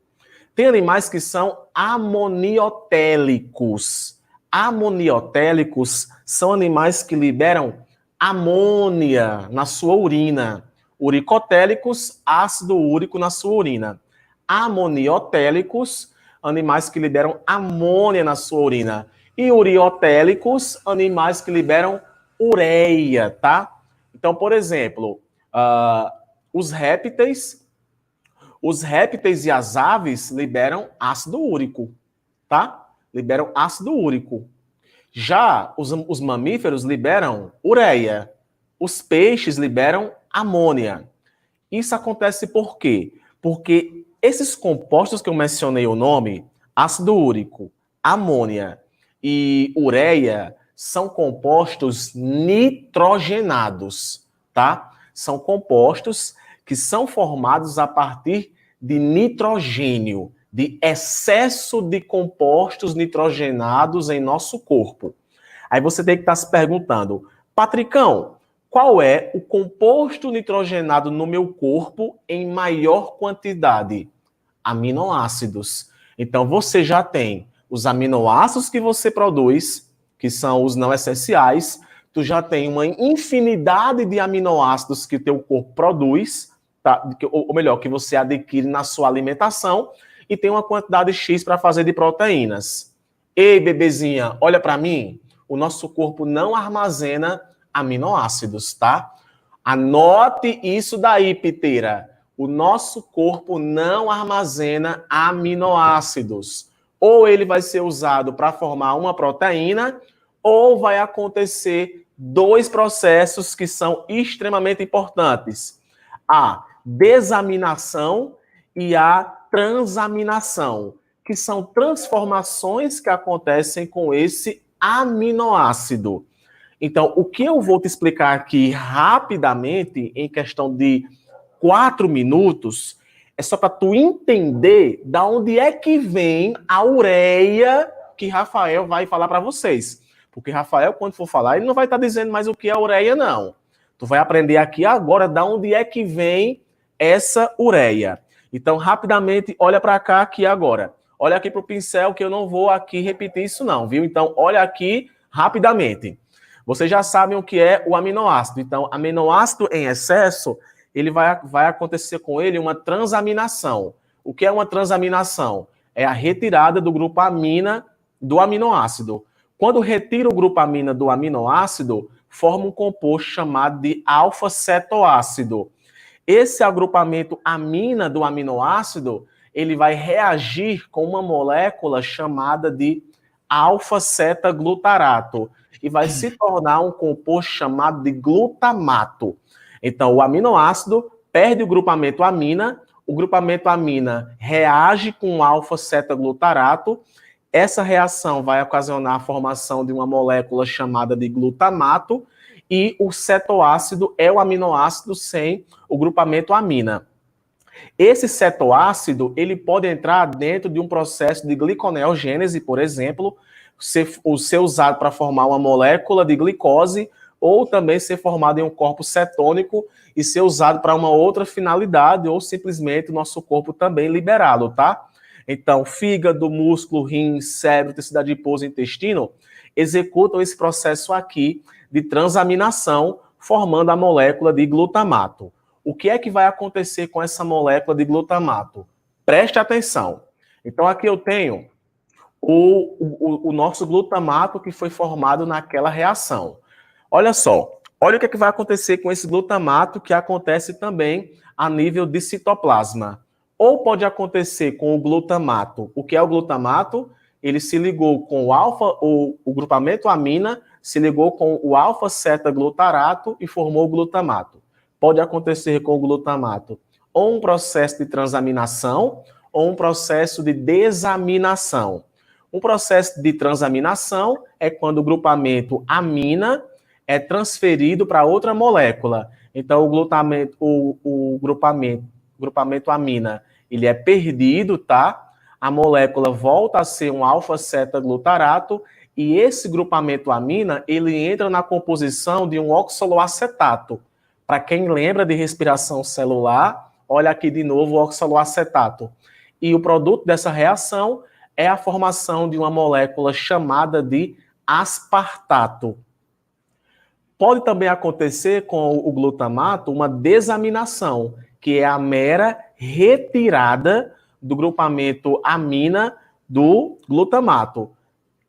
Tem animais que são amoniotélicos. Amoniotélicos são animais que liberam amônia na sua urina. Uricotélicos, ácido úrico na sua urina. Amoniotélicos, animais que liberam amônia na sua urina. E uriotélicos, animais que liberam ureia, tá? Então, por exemplo, os répteis e as aves liberam ácido úrico, tá? Liberam ácido úrico. Já os mamíferos liberam ureia. Os peixes liberam amônia. Isso acontece por quê? Porque esses compostos que eu mencionei o nome, ácido úrico, amônia e ureia, são compostos nitrogenados, tá? São compostos que são formados a partir de nitrogênio, de excesso de compostos nitrogenados em nosso corpo. Aí você tem que estar se perguntando, Patricão, qual é o composto nitrogenado no meu corpo em maior quantidade? Aminoácidos. Então você já tem os aminoácidos que você produz, que são os não essenciais, tu já tem uma infinidade de aminoácidos que o teu corpo produz, tá? Ou melhor, que você adquire na sua alimentação, e tem uma quantidade X para fazer de proteínas. Ei, bebezinha, olha para mim, o nosso corpo não armazena aminoácidos, tá? Anote isso daí, piteira. O nosso corpo não armazena aminoácidos. Ou ele vai ser usado para formar uma proteína, ou vai acontecer dois processos que são extremamente importantes. A desaminação e a transaminação, que são transformações que acontecem com esse aminoácido. Então, o que eu vou te explicar aqui rapidamente, em questão de 4 minutos, é só para tu entender da onde é que vem a ureia que Rafael vai falar para vocês. Porque Rafael, quando for falar, ele não vai estar dizendo mais o que é ureia, não. Tu vai aprender aqui agora da onde é que vem essa ureia. Então, rapidamente, olha para cá aqui agora. Olha aqui para o pincel, que eu não vou aqui repetir isso não, viu? Então, olha aqui rapidamente. Vocês já sabem o que é o aminoácido. Então, aminoácido em excesso, ele vai acontecer com ele uma transaminação. O que é uma transaminação? É a retirada do grupo amina do aminoácido. Quando retira o grupo amina do aminoácido, forma um composto chamado de alfa-cetoácido. Esse agrupamento amina do aminoácido, ele vai reagir com uma molécula chamada de alfa-cetaglutarato e vai se tornar um composto chamado de glutamato. Então, o aminoácido perde o grupamento amina reage com alfa-cetaglutarato. Essa reação vai ocasionar a formação de uma molécula chamada de glutamato, e o cetoácido é o aminoácido sem o grupamento amina. Esse cetoácido, ele pode entrar dentro de um processo de gliconeogênese, por exemplo, ser usado para formar uma molécula de glicose, ou também ser formado em um corpo cetônico e ser usado para uma outra finalidade, ou simplesmente o nosso corpo também liberá-lo, tá? Então, fígado, músculo, rim, cérebro, tecido adiposo, intestino, executam esse processo aqui de transaminação, formando a molécula de glutamato. O que é que vai acontecer com essa molécula de glutamato? Preste atenção. Então, aqui eu tenho o nosso glutamato que foi formado naquela reação. Olha só, olha o que é que vai acontecer com esse glutamato que acontece também a nível de citoplasma. Ou pode acontecer com o glutamato. O que é o glutamato? Ele se ligou com o grupamento amina, se ligou com o alfa-cetaglutarato e formou o glutamato. Pode acontecer com o glutamato ou um processo de transaminação ou um processo de desaminação. Um processo de transaminação é quando o grupamento amina é transferido para outra molécula. Então, o grupamento amina, ele é perdido, tá? A molécula volta a ser um alfa-cetaglutarato e esse grupamento amina, ele entra na composição de um oxaloacetato. Para quem lembra de respiração celular, olha aqui de novo o oxaloacetato. E o produto dessa reação é a formação de uma molécula chamada de aspartato. Pode também acontecer com o glutamato uma desaminação, que é a mera retirada do grupamento amina do glutamato.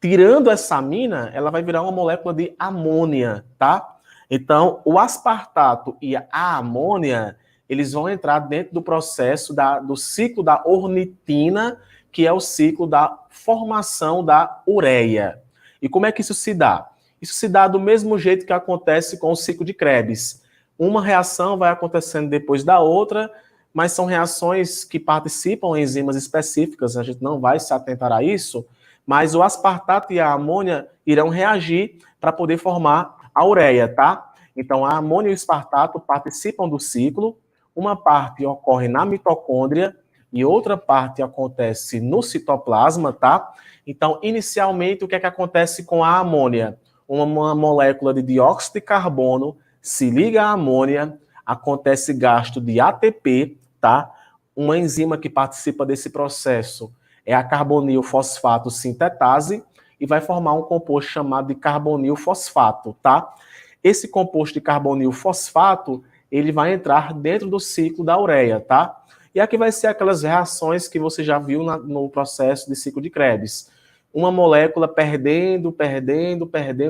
Tirando essa amina, ela vai virar uma molécula de amônia, tá? Então, o aspartato e a amônia, eles vão entrar dentro do processo do ciclo da ornitina, que é o ciclo da formação da ureia. E como é que isso se dá? Isso se dá do mesmo jeito que acontece com o ciclo de Krebs. Uma reação vai acontecendo depois da outra, mas são reações que participam em enzimas específicas, a gente não vai se atentar a isso, mas o aspartato e a amônia irão reagir para poder formar a ureia, tá? Então, a amônia e o aspartato participam do ciclo, uma parte ocorre na mitocôndria e outra parte acontece no citoplasma, tá? Então, inicialmente, o que é que acontece com a amônia? Uma molécula de dióxido de carbono se liga à amônia, acontece gasto de ATP, tá? Uma enzima que participa desse processo é a carbonil fosfato sintetase e vai formar um composto chamado de carbonil fosfato, tá? Esse composto de carbonil fosfato, ele vai entrar dentro do ciclo da ureia, tá? E aqui vai ser aquelas reações que você já viu no processo de ciclo de Krebs. Uma molécula perdendo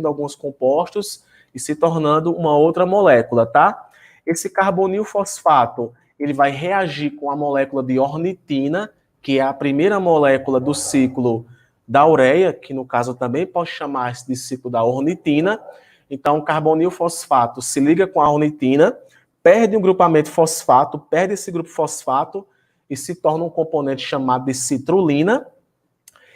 alguns compostos e se tornando uma outra molécula, tá? Esse carbonil fosfato, ele vai reagir com a molécula de ornitina, que é a primeira molécula do ciclo da ureia, que no caso também pode chamar-se de ciclo da ornitina. Então, o carbonil fosfato se liga com a ornitina, perde um grupamento fosfato, perde esse grupo fosfato e se torna um componente chamado de citrulina.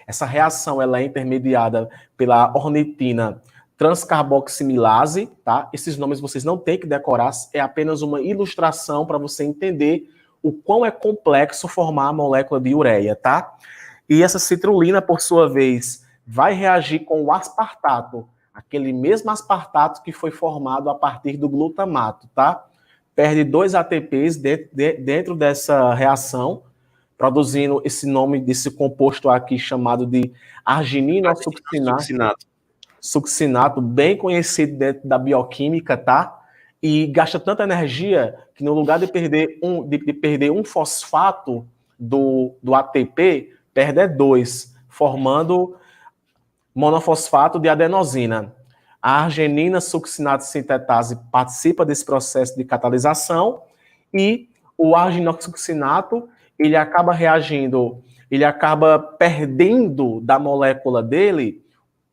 Essa reação ela é intermediada pela ornitina transcarboximilase, tá? Esses nomes vocês não têm que decorar, é apenas uma ilustração para você entender o quão é complexo formar a molécula de ureia, tá? E essa citrulina, por sua vez, vai reagir com o aspartato, aquele mesmo aspartato que foi formado a partir do glutamato, tá? Perde 2 ATPs dentro dessa reação, produzindo esse nome desse composto aqui chamado de argininosuccinato. Succinato, bem conhecido dentro da bioquímica, tá? E gasta tanta energia que no lugar de perder um fosfato do ATP, perde 2, formando monofosfato de adenosina. A arginina succinato sintetase participa desse processo de catalisação e o arginosuccinato, ele acaba reagindo, ele acaba perdendo da molécula dele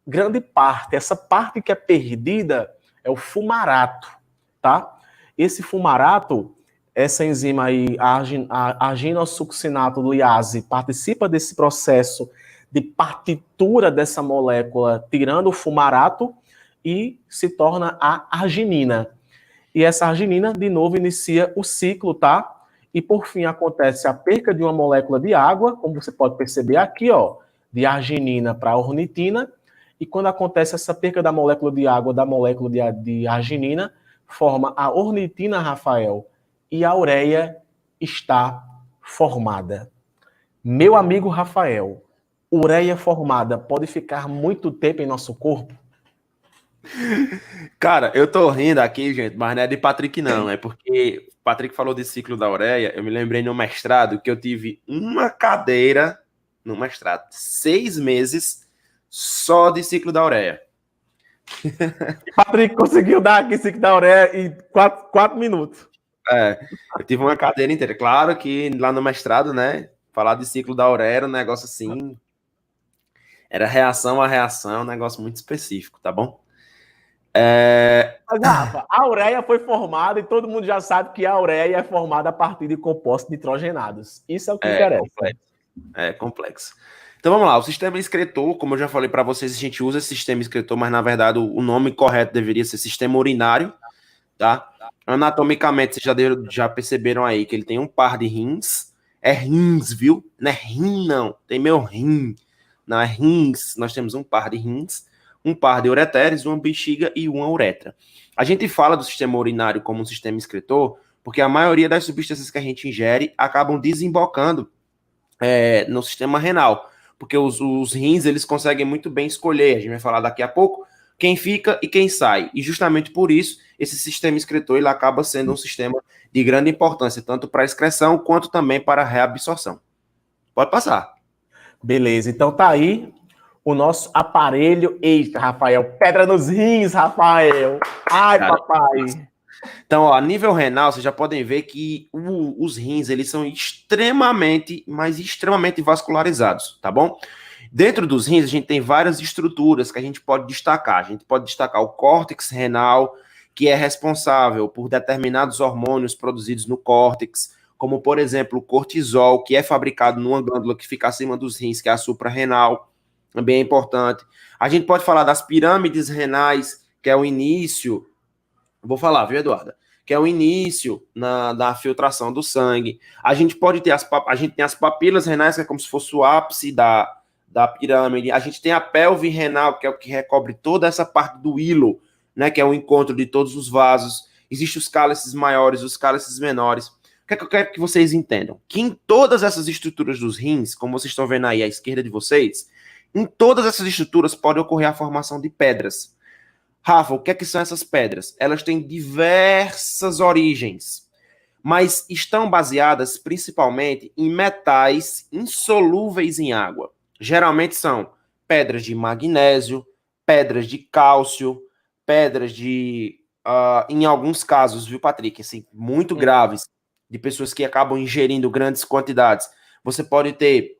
grande parte. Essa parte que é perdida é o fumarato, tá? Esse fumarato, essa enzima aí, a arginosuccinato liase, participa desse processo de partitura dessa molécula, tirando o fumarato, e se torna a arginina. E essa arginina, de novo, inicia o ciclo, tá? E, por fim, acontece a perca de uma molécula de água, como você pode perceber aqui, ó, de arginina para ornitina. E quando acontece essa perca da molécula de água, da molécula de arginina, forma a ornitina, Rafael, e a ureia está formada. Meu amigo Rafael, ureia formada pode ficar muito tempo em nosso corpo? Cara, eu tô rindo aqui, gente, mas não é de Patrick, não. É porque o Patrick falou de ciclo da ureia. Eu me lembrei no mestrado que eu tive uma cadeira no mestrado, 6 meses só de ciclo da ureia. Patrick conseguiu dar aqui ciclo da ureia em 4 minutos. Eu tive uma cadeira inteira. Claro que lá no mestrado, né, falar de ciclo da ureia era um negócio assim, era reação a reação, um negócio muito específico, tá bom? Mas, Rafa, a ureia foi formada e todo mundo já sabe que a ureia é formada a partir de compostos nitrogenados. Isso é o que interessa. É complexo. Então vamos lá, o sistema excretor, como eu já falei para vocês, a gente usa esse sistema excretor, mas na verdade o nome correto deveria ser sistema urinário, tá? Anatomicamente, vocês já perceberam aí que ele tem um par de rins, é rins, viu? Não é rim, não, tem meu rim, não é rins, nós temos um par de rins, um par de ureteres, uma bexiga e uma uretra. A gente fala do sistema urinário como um sistema excretor porque a maioria das substâncias que a gente ingere acabam desembocando no sistema renal, porque os rins, eles conseguem muito bem escolher, a gente vai falar daqui a pouco, quem fica e quem sai. E justamente por isso, esse sistema excretor ele acaba sendo um sistema de grande importância, tanto para a excreção quanto também para a reabsorção. Pode passar. Beleza, então tá aí o nosso aparelho. Eita, Rafael, pedra nos rins, Rafael. Ai, Cara, papai. então, ó, a nível renal, vocês já podem ver que os rins, eles são extremamente, mas extremamente vascularizados, tá bom? Dentro dos rins, a gente tem várias estruturas que a gente pode destacar. A gente pode destacar o córtex renal, que é responsável por determinados hormônios produzidos no córtex, como, por exemplo, o cortisol, que é fabricado numa glândula que fica acima dos rins, que é a suprarrenal, também é importante. A gente pode falar das pirâmides renais, que é o início. Vou falar, viu, Eduarda? Que é o início da filtração do sangue. A gente pode ter a gente tem as papilas renais, que é como se fosse o ápice da pirâmide. A gente tem a pelve renal, que é o que recobre toda essa parte do hilo, né? Que é o encontro de todos os vasos. Existem os cálices maiores, os cálices menores. O que é que eu quero que vocês entendam? Que em todas essas estruturas dos rins, como vocês estão vendo aí à esquerda de vocês, em todas essas estruturas pode ocorrer a formação de pedras. Rafa, o que é que são essas pedras? Elas têm diversas origens, mas estão baseadas principalmente em metais insolúveis em água. Geralmente são pedras de magnésio, pedras de cálcio, pedras de, em alguns casos, viu, Patrick, assim, muito graves, de pessoas que acabam ingerindo grandes quantidades. Você pode ter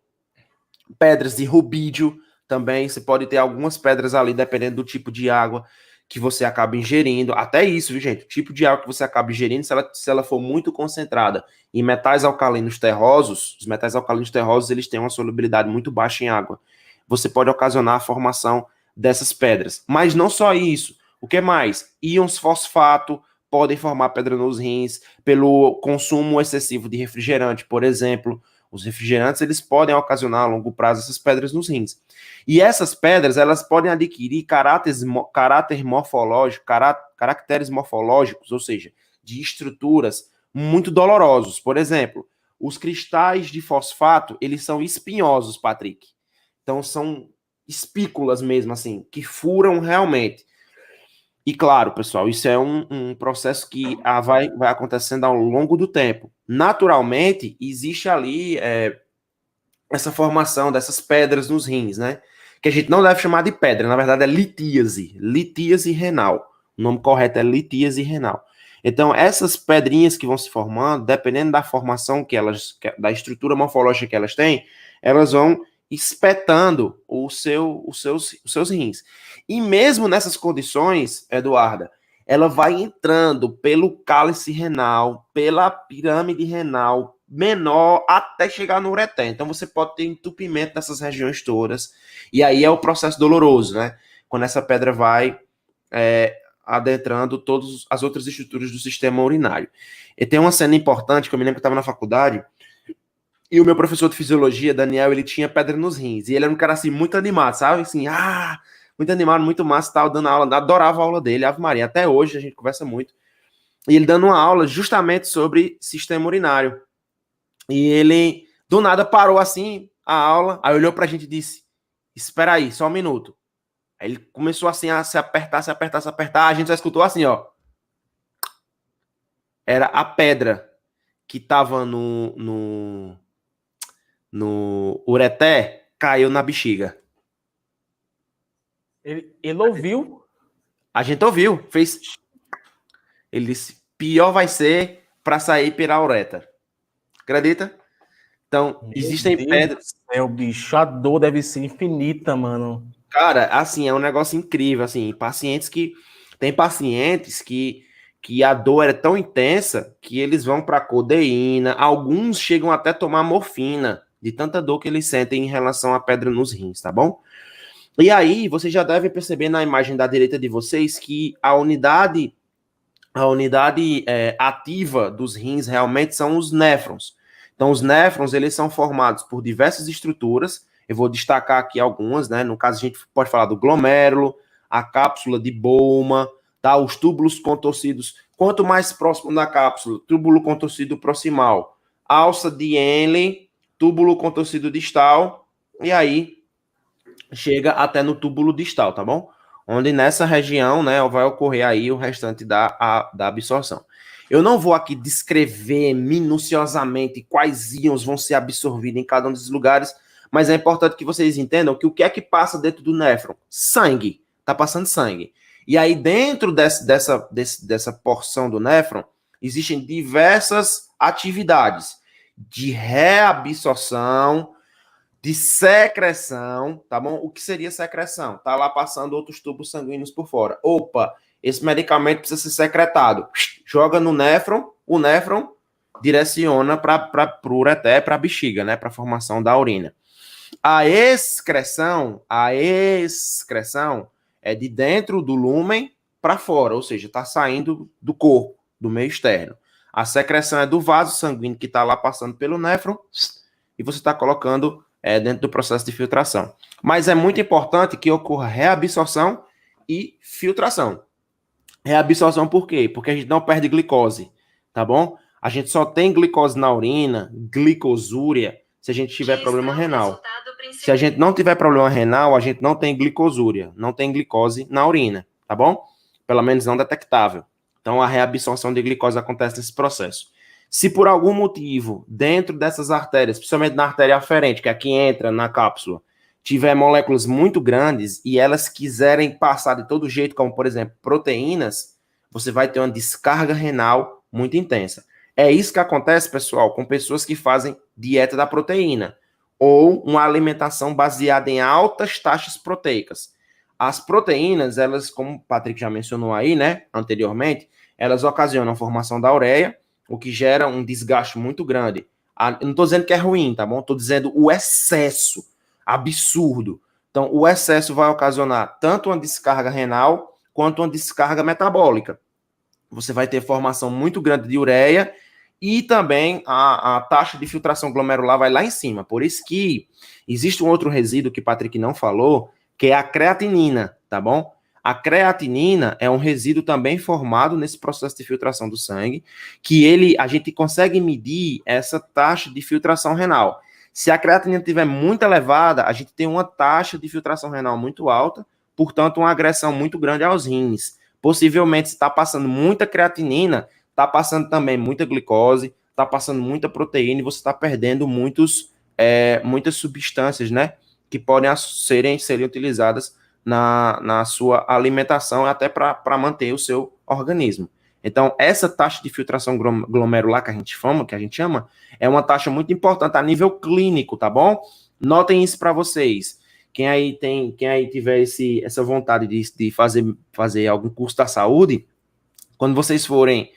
pedras de rubídio também, você pode ter algumas pedras ali, dependendo do tipo de água que você acaba ingerindo, até isso, viu, gente? O tipo de água que você acaba ingerindo, se ela for muito concentrada em metais alcalinos terrosos, os metais alcalinos terrosos, eles têm uma solubilidade muito baixa em água. Você pode ocasionar a formação dessas pedras. Mas não só isso. O que mais? Íons fosfato podem formar pedra nos rins pelo consumo excessivo de refrigerante, por exemplo. Os refrigerantes, eles podem ocasionar a longo prazo essas pedras nos rins. E essas pedras, elas podem adquirir caracteres morfológicos, ou seja, de estruturas muito dolorosos. Por exemplo, os cristais de fosfato, eles são espinhosos, Patrick. Então, são espículas mesmo, assim, que furam realmente. E claro, pessoal, isso é um processo que vai acontecendo ao longo do tempo. Naturalmente, existe ali essa formação dessas pedras nos rins, né? Que a gente não deve chamar de pedra, na verdade é litíase renal. O nome correto é litíase renal. Então, essas pedrinhas que vão se formando, dependendo da formação da estrutura morfológica que elas têm, elas vão espetando os seus rins. E mesmo nessas condições, Eduarda, ela vai entrando pelo cálice renal, pela pirâmide renal menor, até chegar no ureter. Então você pode ter entupimento dessas regiões todas. E aí é o processo doloroso, né? Quando essa pedra vai adentrando todas as outras estruturas do sistema urinário. E tem uma cena importante, que eu me lembro que eu estava na faculdade, e o meu professor de fisiologia, Daniel, ele tinha pedra nos rins. E ele era um cara, assim, muito animado, sabe? Assim, muito animado, muito massa, tal, dando aula. Adorava a aula dele, Ave Maria. Até hoje a gente conversa muito. E ele dando uma aula justamente sobre sistema urinário. E ele, do nada, parou assim a aula, aí olhou pra gente e disse, espera aí, só um minuto. Aí ele começou assim a se apertar, a gente só escutou assim, ó. Era a pedra que tava no ureter, caiu na bexiga. Ele ouviu. A gente ouviu, fez. Ele disse, pior vai ser para sair pela uretra. Acredita? Então, existem pedras. O bicho, a dor deve ser infinita, mano. Cara, assim, é um negócio incrível, assim, tem pacientes que a dor é tão intensa que eles vão para codeína, alguns chegam até a tomar morfina, de tanta dor que eles sentem em relação à pedra nos rins, tá bom? E aí, vocês já devem perceber na imagem da direita de vocês que a unidade ativa dos rins realmente são os néfrons. Então, os néfrons, eles são formados por diversas estruturas. Eu vou destacar aqui algumas, né? No caso, a gente pode falar do glomérulo, a cápsula de Bowman, tá? Os túbulos contorcidos. Quanto mais próximo da cápsula, túbulo contorcido proximal, alça de Henle, túbulo contorcido distal, e aí chega até no túbulo distal, tá bom? onde nessa região, né, vai ocorrer aí o restante da absorção. Eu não vou aqui descrever minuciosamente quais íons vão ser absorvidos em cada um desses lugares, mas é importante que vocês entendam que o que é que passa dentro do néfron? Sangue. Está passando sangue. E aí, dentro dessa porção do néfron, existem diversas atividades de reabsorção, de secreção, tá bom? O que seria secreção? Tá lá passando outros tubos sanguíneos por fora. Opa, esse medicamento precisa ser secretado. Joga no néfron, o néfron direciona para o ureter, para a bexiga, né? Para a formação da urina. A excreção é de dentro do lúmen para fora, ou seja, está saindo do corpo, do meio externo. A secreção é do vaso sanguíneo que está lá passando pelo néfron e você está colocando dentro do processo de filtração. Mas é muito importante que ocorra reabsorção e filtração. Reabsorção por quê? Porque a gente não perde glicose, tá bom? A gente só tem glicose na urina, glicosúria, se a gente tiver problema renal. Se a gente não tiver problema renal, a gente não tem glicosúria, não tem glicose na urina, tá bom? Pelo menos não detectável. Então, a reabsorção de glicose acontece nesse processo. Se por algum motivo, dentro dessas artérias, principalmente na artéria aferente, que é a que entra na cápsula, tiver moléculas muito grandes e elas quiserem passar de todo jeito, como, por exemplo, proteínas, você vai ter uma descarga renal muito intensa. É isso que acontece, pessoal, com pessoas que fazem dieta da proteína ou uma alimentação baseada em altas taxas proteicas. As proteínas, elas, como o Patrick já mencionou aí, né, anteriormente, elas ocasionam a formação da ureia, o que gera um desgaste muito grande. Eu não estou dizendo que é ruim, tá bom? Estou dizendo o excesso absurdo. Então, o excesso vai ocasionar tanto uma descarga renal quanto uma descarga metabólica. Você vai ter formação muito grande de ureia e também a taxa de filtração glomerular vai lá em cima. Por isso que existe um outro resíduo que o Patrick não falou, que é a creatinina, tá bom? A creatinina é um resíduo também formado nesse processo de filtração do sangue, que a gente consegue medir essa taxa de filtração renal. Se a creatinina estiver muito elevada, a gente tem uma taxa de filtração renal muito alta, portanto, uma agressão muito grande aos rins. Possivelmente, se está passando muita creatinina, está passando também muita glicose, está passando muita proteína e você está perdendo muitas substâncias, né, que podem serem utilizadas na sua alimentação até para manter o seu organismo. Então, essa taxa de filtração glomerular que a gente chama, é uma taxa muito importante a nível clínico, tá bom? Notem isso para vocês. Quem aí tiver essa vontade de fazer algum curso da saúde, quando vocês forem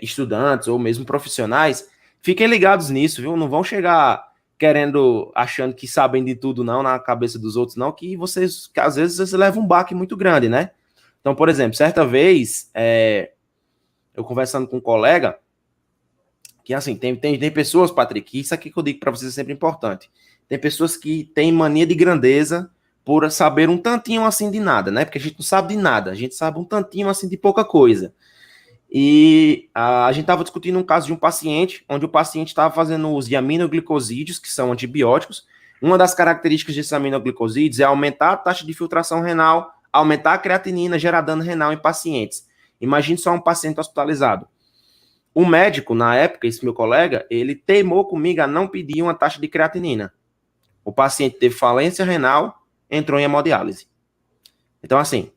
estudantes ou mesmo profissionais, fiquem ligados nisso, viu? Não vão chegar achando que sabem de tudo, não, na cabeça dos outros, não, que às vezes você leva um baque muito grande, né? Então, por exemplo, certa vez, eu conversando com um colega, que assim, tem pessoas, Patrick, isso aqui que eu digo para vocês é sempre importante, tem pessoas que têm mania de grandeza por saber um tantinho assim de nada, né? Porque a gente não sabe de nada, a gente sabe um tantinho assim de pouca coisa. E a gente estava discutindo um caso de um paciente, onde o paciente estava fazendo uso de aminoglicosídeos, que são antibióticos. Uma das características desses aminoglicosídeos é aumentar a taxa de filtração renal, aumentar a creatinina, gerar dano renal em pacientes. Imagine só um paciente hospitalizado. O médico, na época, esse meu colega, ele teimou comigo a não pedir uma taxa de creatinina. O paciente teve falência renal, entrou em hemodiálise. Então, assim,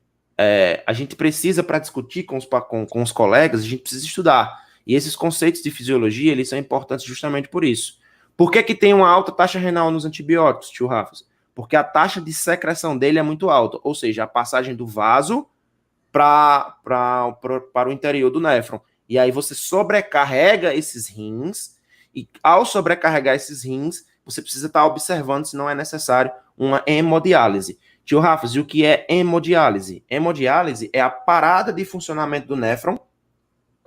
a gente precisa, para discutir com os colegas, a gente precisa estudar. E esses conceitos de fisiologia, eles são importantes justamente por isso. Por que tem uma alta taxa renal nos antibióticos, tio Rafa? Porque a taxa de secreção dele é muito alta, ou seja, a passagem do vaso para o interior do néfron. E aí você sobrecarrega esses rins, e ao sobrecarregar esses rins, você precisa estar observando se não é necessário uma hemodiálise. Tio Rafa, e o que é hemodiálise? Hemodiálise é a parada de funcionamento do néfron.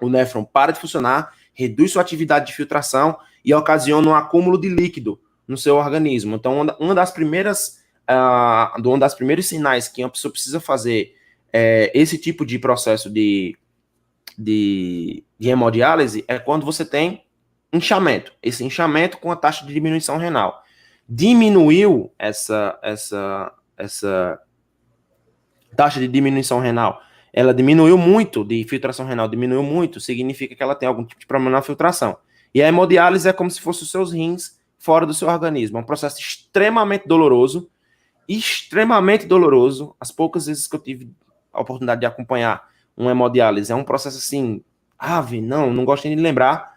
O néfron para de funcionar, reduz sua atividade de filtração e ocasiona um acúmulo de líquido no seu organismo. Então, um dos primeiros sinais que uma pessoa precisa fazer esse tipo de processo de hemodiálise é quando você tem inchamento. Esse inchamento com a taxa de diminuição renal. Diminuiu Taxa de diminuição renal. Ela diminuiu muito, de filtração renal diminuiu muito, significa que ela tem algum tipo de problema na filtração. E a hemodiálise é como se fossem os seus rins fora do seu organismo. É um processo extremamente doloroso, as poucas vezes que eu tive a oportunidade de acompanhar uma hemodiálise. É um processo assim, não gosto nem de lembrar,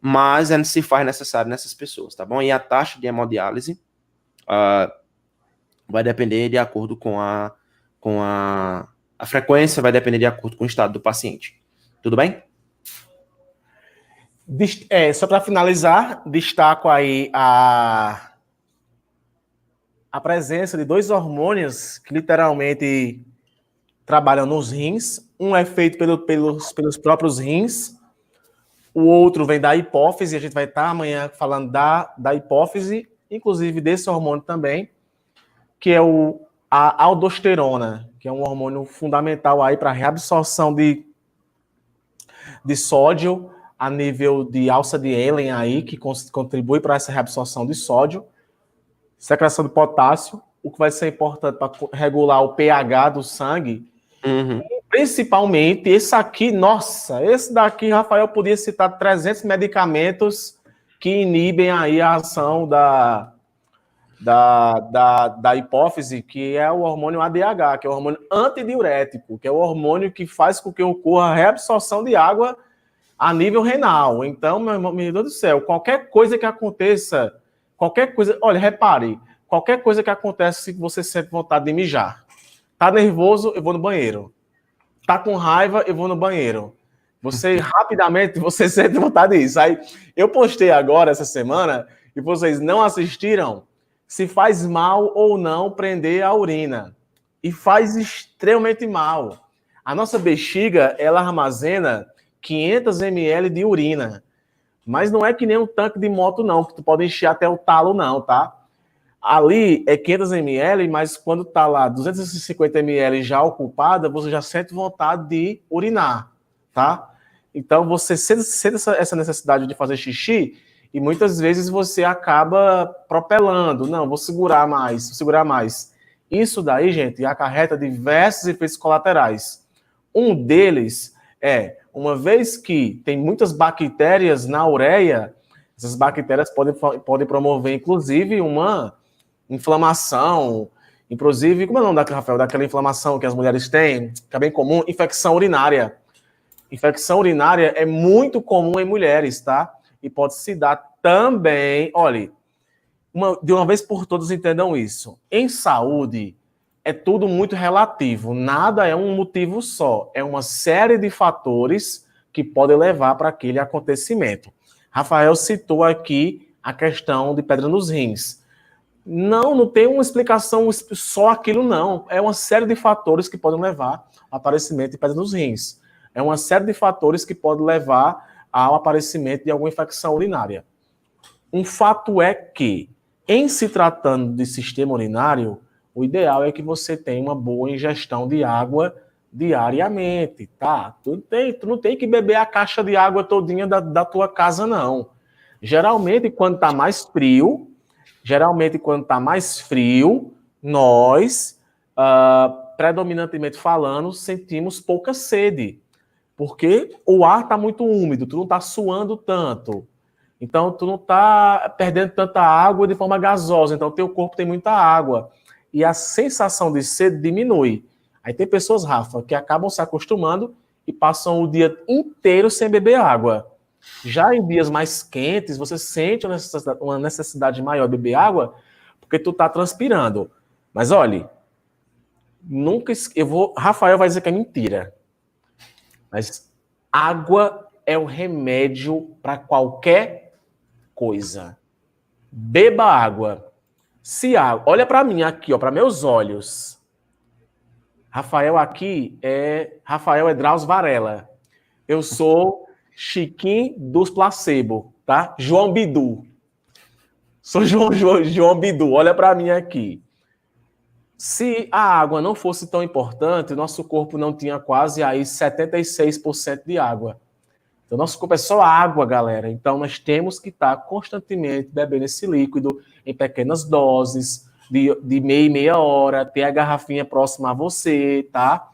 mas se faz necessário nessas pessoas, tá bom? E a taxa de hemodiálise vai depender de acordo com a frequência, vai depender de acordo com o estado do paciente. Tudo bem? Só para finalizar, destaco aí a presença de 2 hormônios que literalmente trabalham nos rins. Um é feito pelos próprios rins, o outro vem da hipófise, a gente vai estar amanhã falando da hipófise, inclusive desse hormônio também, que é a aldosterona, que é um hormônio fundamental aí para a reabsorção de sódio a nível de alça de Ehlen aí, que contribui para essa reabsorção de sódio, secreção de potássio, o que vai ser importante para regular o pH do sangue. E, principalmente, esse daqui, Rafael, podia citar 300 medicamentos que inibem aí a ação da hipófise, que é o hormônio ADH, que é o hormônio antidiurético, que é o hormônio que faz com que ocorra a reabsorção de água a nível renal. Então, meu Deus do céu, qualquer coisa que aconteça, olha, repare, qualquer coisa que acontece se você sente vontade de mijar. Tá nervoso, eu vou no banheiro. Tá com raiva, eu vou no banheiro. Rapidamente, você sente vontade disso. Aí, eu postei agora, essa semana, e vocês não assistiram, se faz mal ou não prender a urina. E faz extremamente mal. A nossa bexiga, ela armazena 500 ml de urina. Mas não é que nem um tanque de moto, não, que tu pode encher até o talo, não, tá? Ali é 500 ml, mas quando tá lá 250 ml já ocupada, você já sente vontade de urinar, tá? Então, você sente essa necessidade de fazer xixi e muitas vezes você acaba propelando. Não, vou segurar mais. Isso daí, gente, acarreta diversos efeitos colaterais. Um deles é, uma vez que tem muitas bactérias na ureia, essas bactérias podem promover, inclusive, uma inflamação, inclusive, como é o nome Rafael, daquela inflamação que as mulheres têm, que é bem comum, infecção urinária. Infecção urinária é muito comum em mulheres, tá? E pode se dar também, olha, de uma vez por todas entendam isso. Em saúde, é tudo muito relativo, nada é um motivo só, é uma série de fatores que podem levar para aquele acontecimento. Rafael citou aqui a questão de pedra nos rins. Não tem uma explicação só aquilo, não. É uma série de fatores que podem levar ao aparecimento de pedra nos rins. É uma série de fatores que podem levar ao aparecimento de alguma infecção urinária. Um fato é que, em se tratando de sistema urinário, o ideal é que você tenha uma boa ingestão de água diariamente, tá? Tu não tem que beber a caixa de água todinha da tua casa, não. Geralmente, quando tá mais frio, nós, predominantemente falando, sentimos pouca sede. Porque o ar está muito úmido, tu não está suando tanto. Então, tu não está perdendo tanta água de forma gasosa. Então, teu corpo tem muita água. E a sensação de sede diminui. Aí tem pessoas, Rafa, que acabam se acostumando e passam o dia inteiro sem beber água. Já em dias mais quentes, você sente uma necessidade maior de beber água porque tu está transpirando. Mas, olha, Rafael vai dizer que é mentira. Mas água é o remédio para qualquer coisa. Beba água. Olha para mim aqui, ó, para meus olhos. Rafael é Drauzio Varela. Eu sou Chiquinho dos placebo, tá? João Bidu. Sou João Bidu. Olha para mim aqui. Se a água não fosse tão importante, o nosso corpo não tinha quase aí 76% de água. Então, nosso corpo é só água, galera. Então, nós temos que estar constantemente bebendo esse líquido em pequenas doses, de meia em meia hora, ter a garrafinha próxima a você, tá?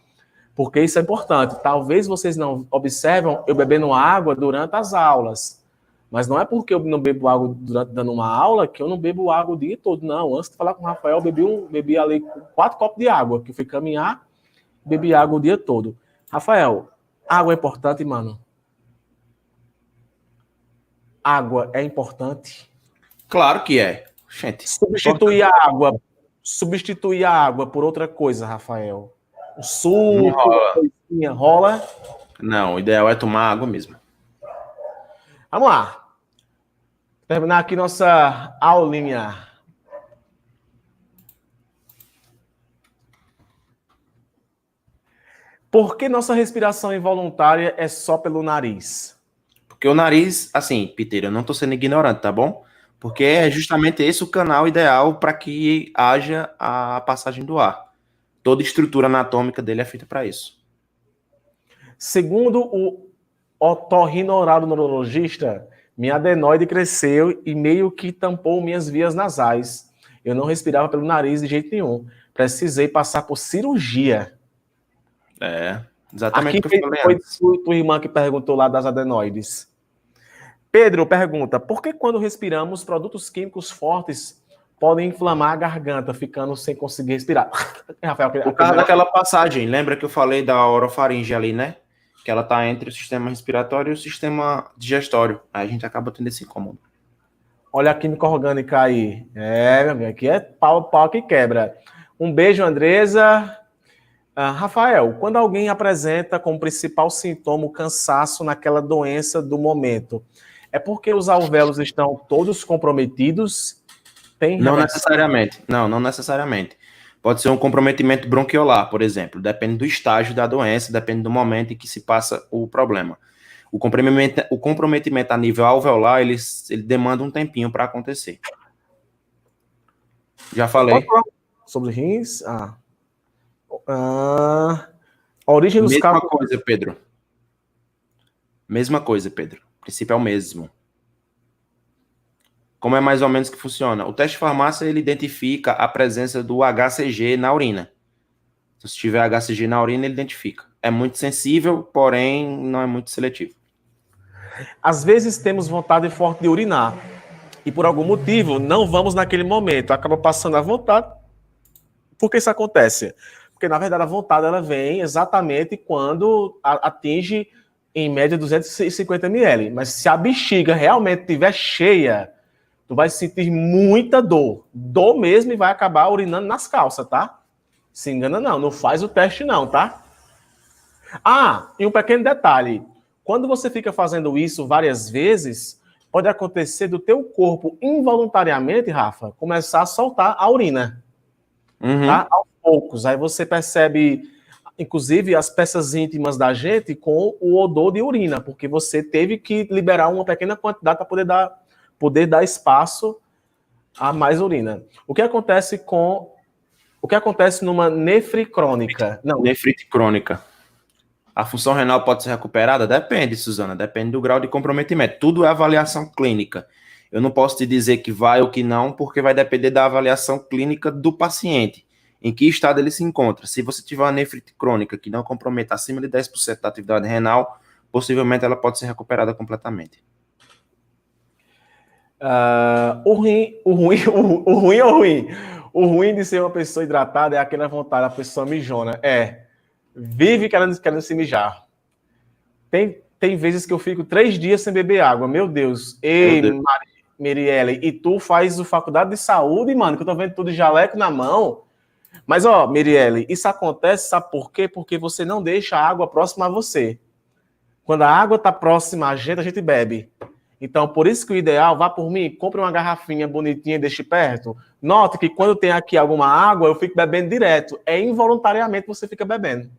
Porque isso é importante. Talvez vocês não observam eu bebendo água durante as aulas. Mas não é porque eu não bebo água durante dando uma aula que eu não bebo água o dia todo, não. Antes de falar com o Rafael, eu bebi ali 4 copos de água, que eu fui caminhar, bebi água o dia todo. Rafael, água é importante, mano? Água é importante? Claro que é. Gente, Substituir a água por outra coisa, Rafael. O suco, não rola. coisinha, rola? Não, o ideal é tomar água mesmo. Vamos lá. Terminar aqui nossa aulinha. Por que nossa respiração involuntária é só pelo nariz? Porque o nariz, assim, Peter, eu não tô sendo ignorante, tá bom? Porque é justamente esse o canal ideal para que haja a passagem do ar. Toda estrutura anatômica dele é feita para isso. Segundo o otorrinolaringologista, minha adenoide cresceu e meio que tampou minhas vias nasais. Eu não respirava pelo nariz de jeito nenhum. Precisei passar por cirurgia. É, exatamente o que eu falei Foi antes. tua irmã que perguntou lá das adenoides. Pedro pergunta, por que quando respiramos, produtos químicos fortes podem inflamar a garganta, ficando sem conseguir respirar? Rafael, Por causa daquela passagem, lembra que eu falei da orofaringe ali, né? Que ela tá entre o sistema respiratório e o sistema digestório. Aí a gente acaba tendo esse incômodo. Olha a química orgânica aí. É, meu amigo, aqui é pau que quebra. Um beijo, Andresa. Rafael, quando alguém apresenta como principal sintoma o cansaço naquela doença do momento, é porque os alvéolos estão todos comprometidos? Não necessariamente. Não necessariamente. Pode ser um comprometimento bronquiolar, por exemplo. Depende do estágio da doença, depende do momento em que se passa o problema. O comprometimento a nível alveolar, ele demanda um tempinho para acontecer. Já falei. Sobre os rins? A origem dos Mesma cálculos... coisa, Pedro. Mesma coisa, Pedro. O princípio é o mesmo. Como é mais ou menos que funciona? O teste de farmácia, ele identifica a presença do HCG na urina. Então, se tiver HCG na urina, ele identifica. É muito sensível, porém não é muito seletivo. Às vezes temos vontade forte de urinar e por algum motivo não vamos naquele momento, acaba passando a vontade. Por que isso acontece? Porque na verdade a vontade ela vem exatamente quando atinge em média 250 ml, mas se a bexiga realmente estiver cheia, tu vai sentir muita dor mesmo e vai acabar urinando nas calças, tá? Se engana não faz o teste não, tá? E um pequeno detalhe, quando você fica fazendo isso várias vezes, pode acontecer do teu corpo involuntariamente, Rafa, começar a soltar a urina, tá? Aos poucos, aí você percebe, inclusive, as peças íntimas da gente com o odor de urina, porque você teve que liberar uma pequena quantidade para poder dar espaço a mais urina. O que acontece numa nefrite crônica? Nefrite crônica. A função renal pode ser recuperada? Depende, Suzana, depende do grau de comprometimento. Tudo é avaliação clínica. Eu não posso te dizer que vai ou que não, porque vai depender da avaliação clínica do paciente, em que estado ele se encontra. Se você tiver uma nefrite crônica que não comprometa acima de 10% da atividade renal, possivelmente ela pode ser recuperada completamente. O ruim de ser uma pessoa hidratada é aquela vontade, a pessoa mijona. Vive querendo se mijar. Tem vezes que eu fico 3 dias sem beber água. Meu Deus. Ei, Mirielle, e tu faz o faculdade de saúde, mano, que eu tô vendo tudo de jaleco na mão. Mas, Mirielle, isso acontece, sabe por quê? Porque você não deixa a água próxima a você. Quando a água tá próxima a gente bebe. Então, por isso que o ideal, vá por mim, compre uma garrafinha bonitinha e deixe perto. Note que quando tem aqui alguma água, eu fico bebendo direto. Involuntariamente você fica bebendo.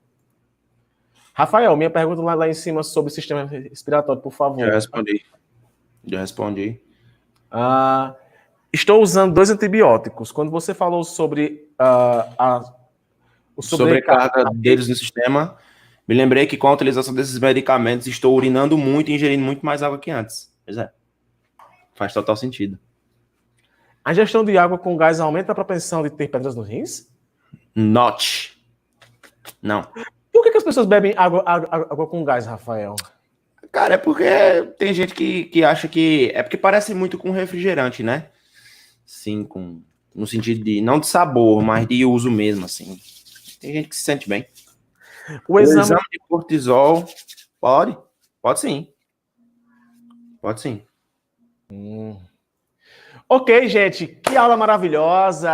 Rafael, minha pergunta lá em cima sobre o sistema respiratório, por favor. Já respondi. Estou usando 2 antibióticos. Quando você falou sobre sobrecarga deles no sistema, me lembrei que com a utilização desses medicamentos estou urinando muito e ingerindo muito mais água que antes. Pois é. Faz total sentido. A ingestão de água com gás aumenta a propensão de ter pedras nos rins? Not. Não. Por que as pessoas bebem água com gás, Rafael? Cara, é porque tem gente que acha que... É porque parece muito com refrigerante, né? Sim, no sentido de... Não de sabor, mas de uso mesmo, assim. Tem gente que se sente bem. O exame de cortisol... Pode sim. Pode sim. Ok, gente. Que aula maravilhosa.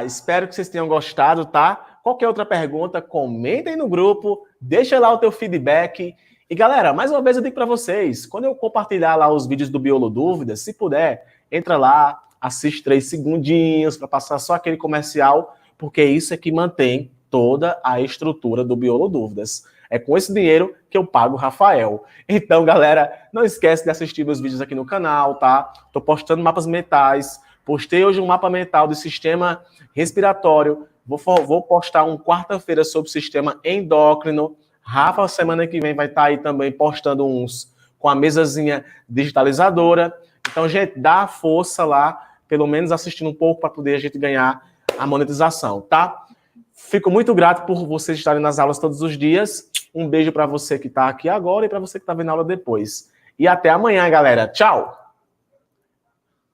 Espero que vocês tenham gostado, tá? Qualquer outra pergunta, comentem no grupo. Deixa lá o teu feedback. E, galera, mais uma vez eu digo para vocês, quando eu compartilhar lá os vídeos do Biolo Dúvidas, se puder, entra lá, assiste 3 segundinhos para passar só aquele comercial, porque isso é que mantém toda a estrutura do Biolo Dúvidas. É com esse dinheiro que eu pago o Rafael. Então, galera, não esquece de assistir meus vídeos aqui no canal, tá? Tô postando mapas mentais. Postei hoje um mapa mental do sistema respiratório. Vou postar um quarta-feira sobre o sistema endócrino. Rafa, semana que vem, vai estar aí também postando uns com a mesazinha digitalizadora. Então, gente, dá força lá, pelo menos assistindo um pouco para poder a gente ganhar a monetização, tá? Fico muito grato por vocês estarem nas aulas todos os dias. Um beijo para você que está aqui agora e para você que está vendo a aula depois. E até amanhã, galera. Tchau!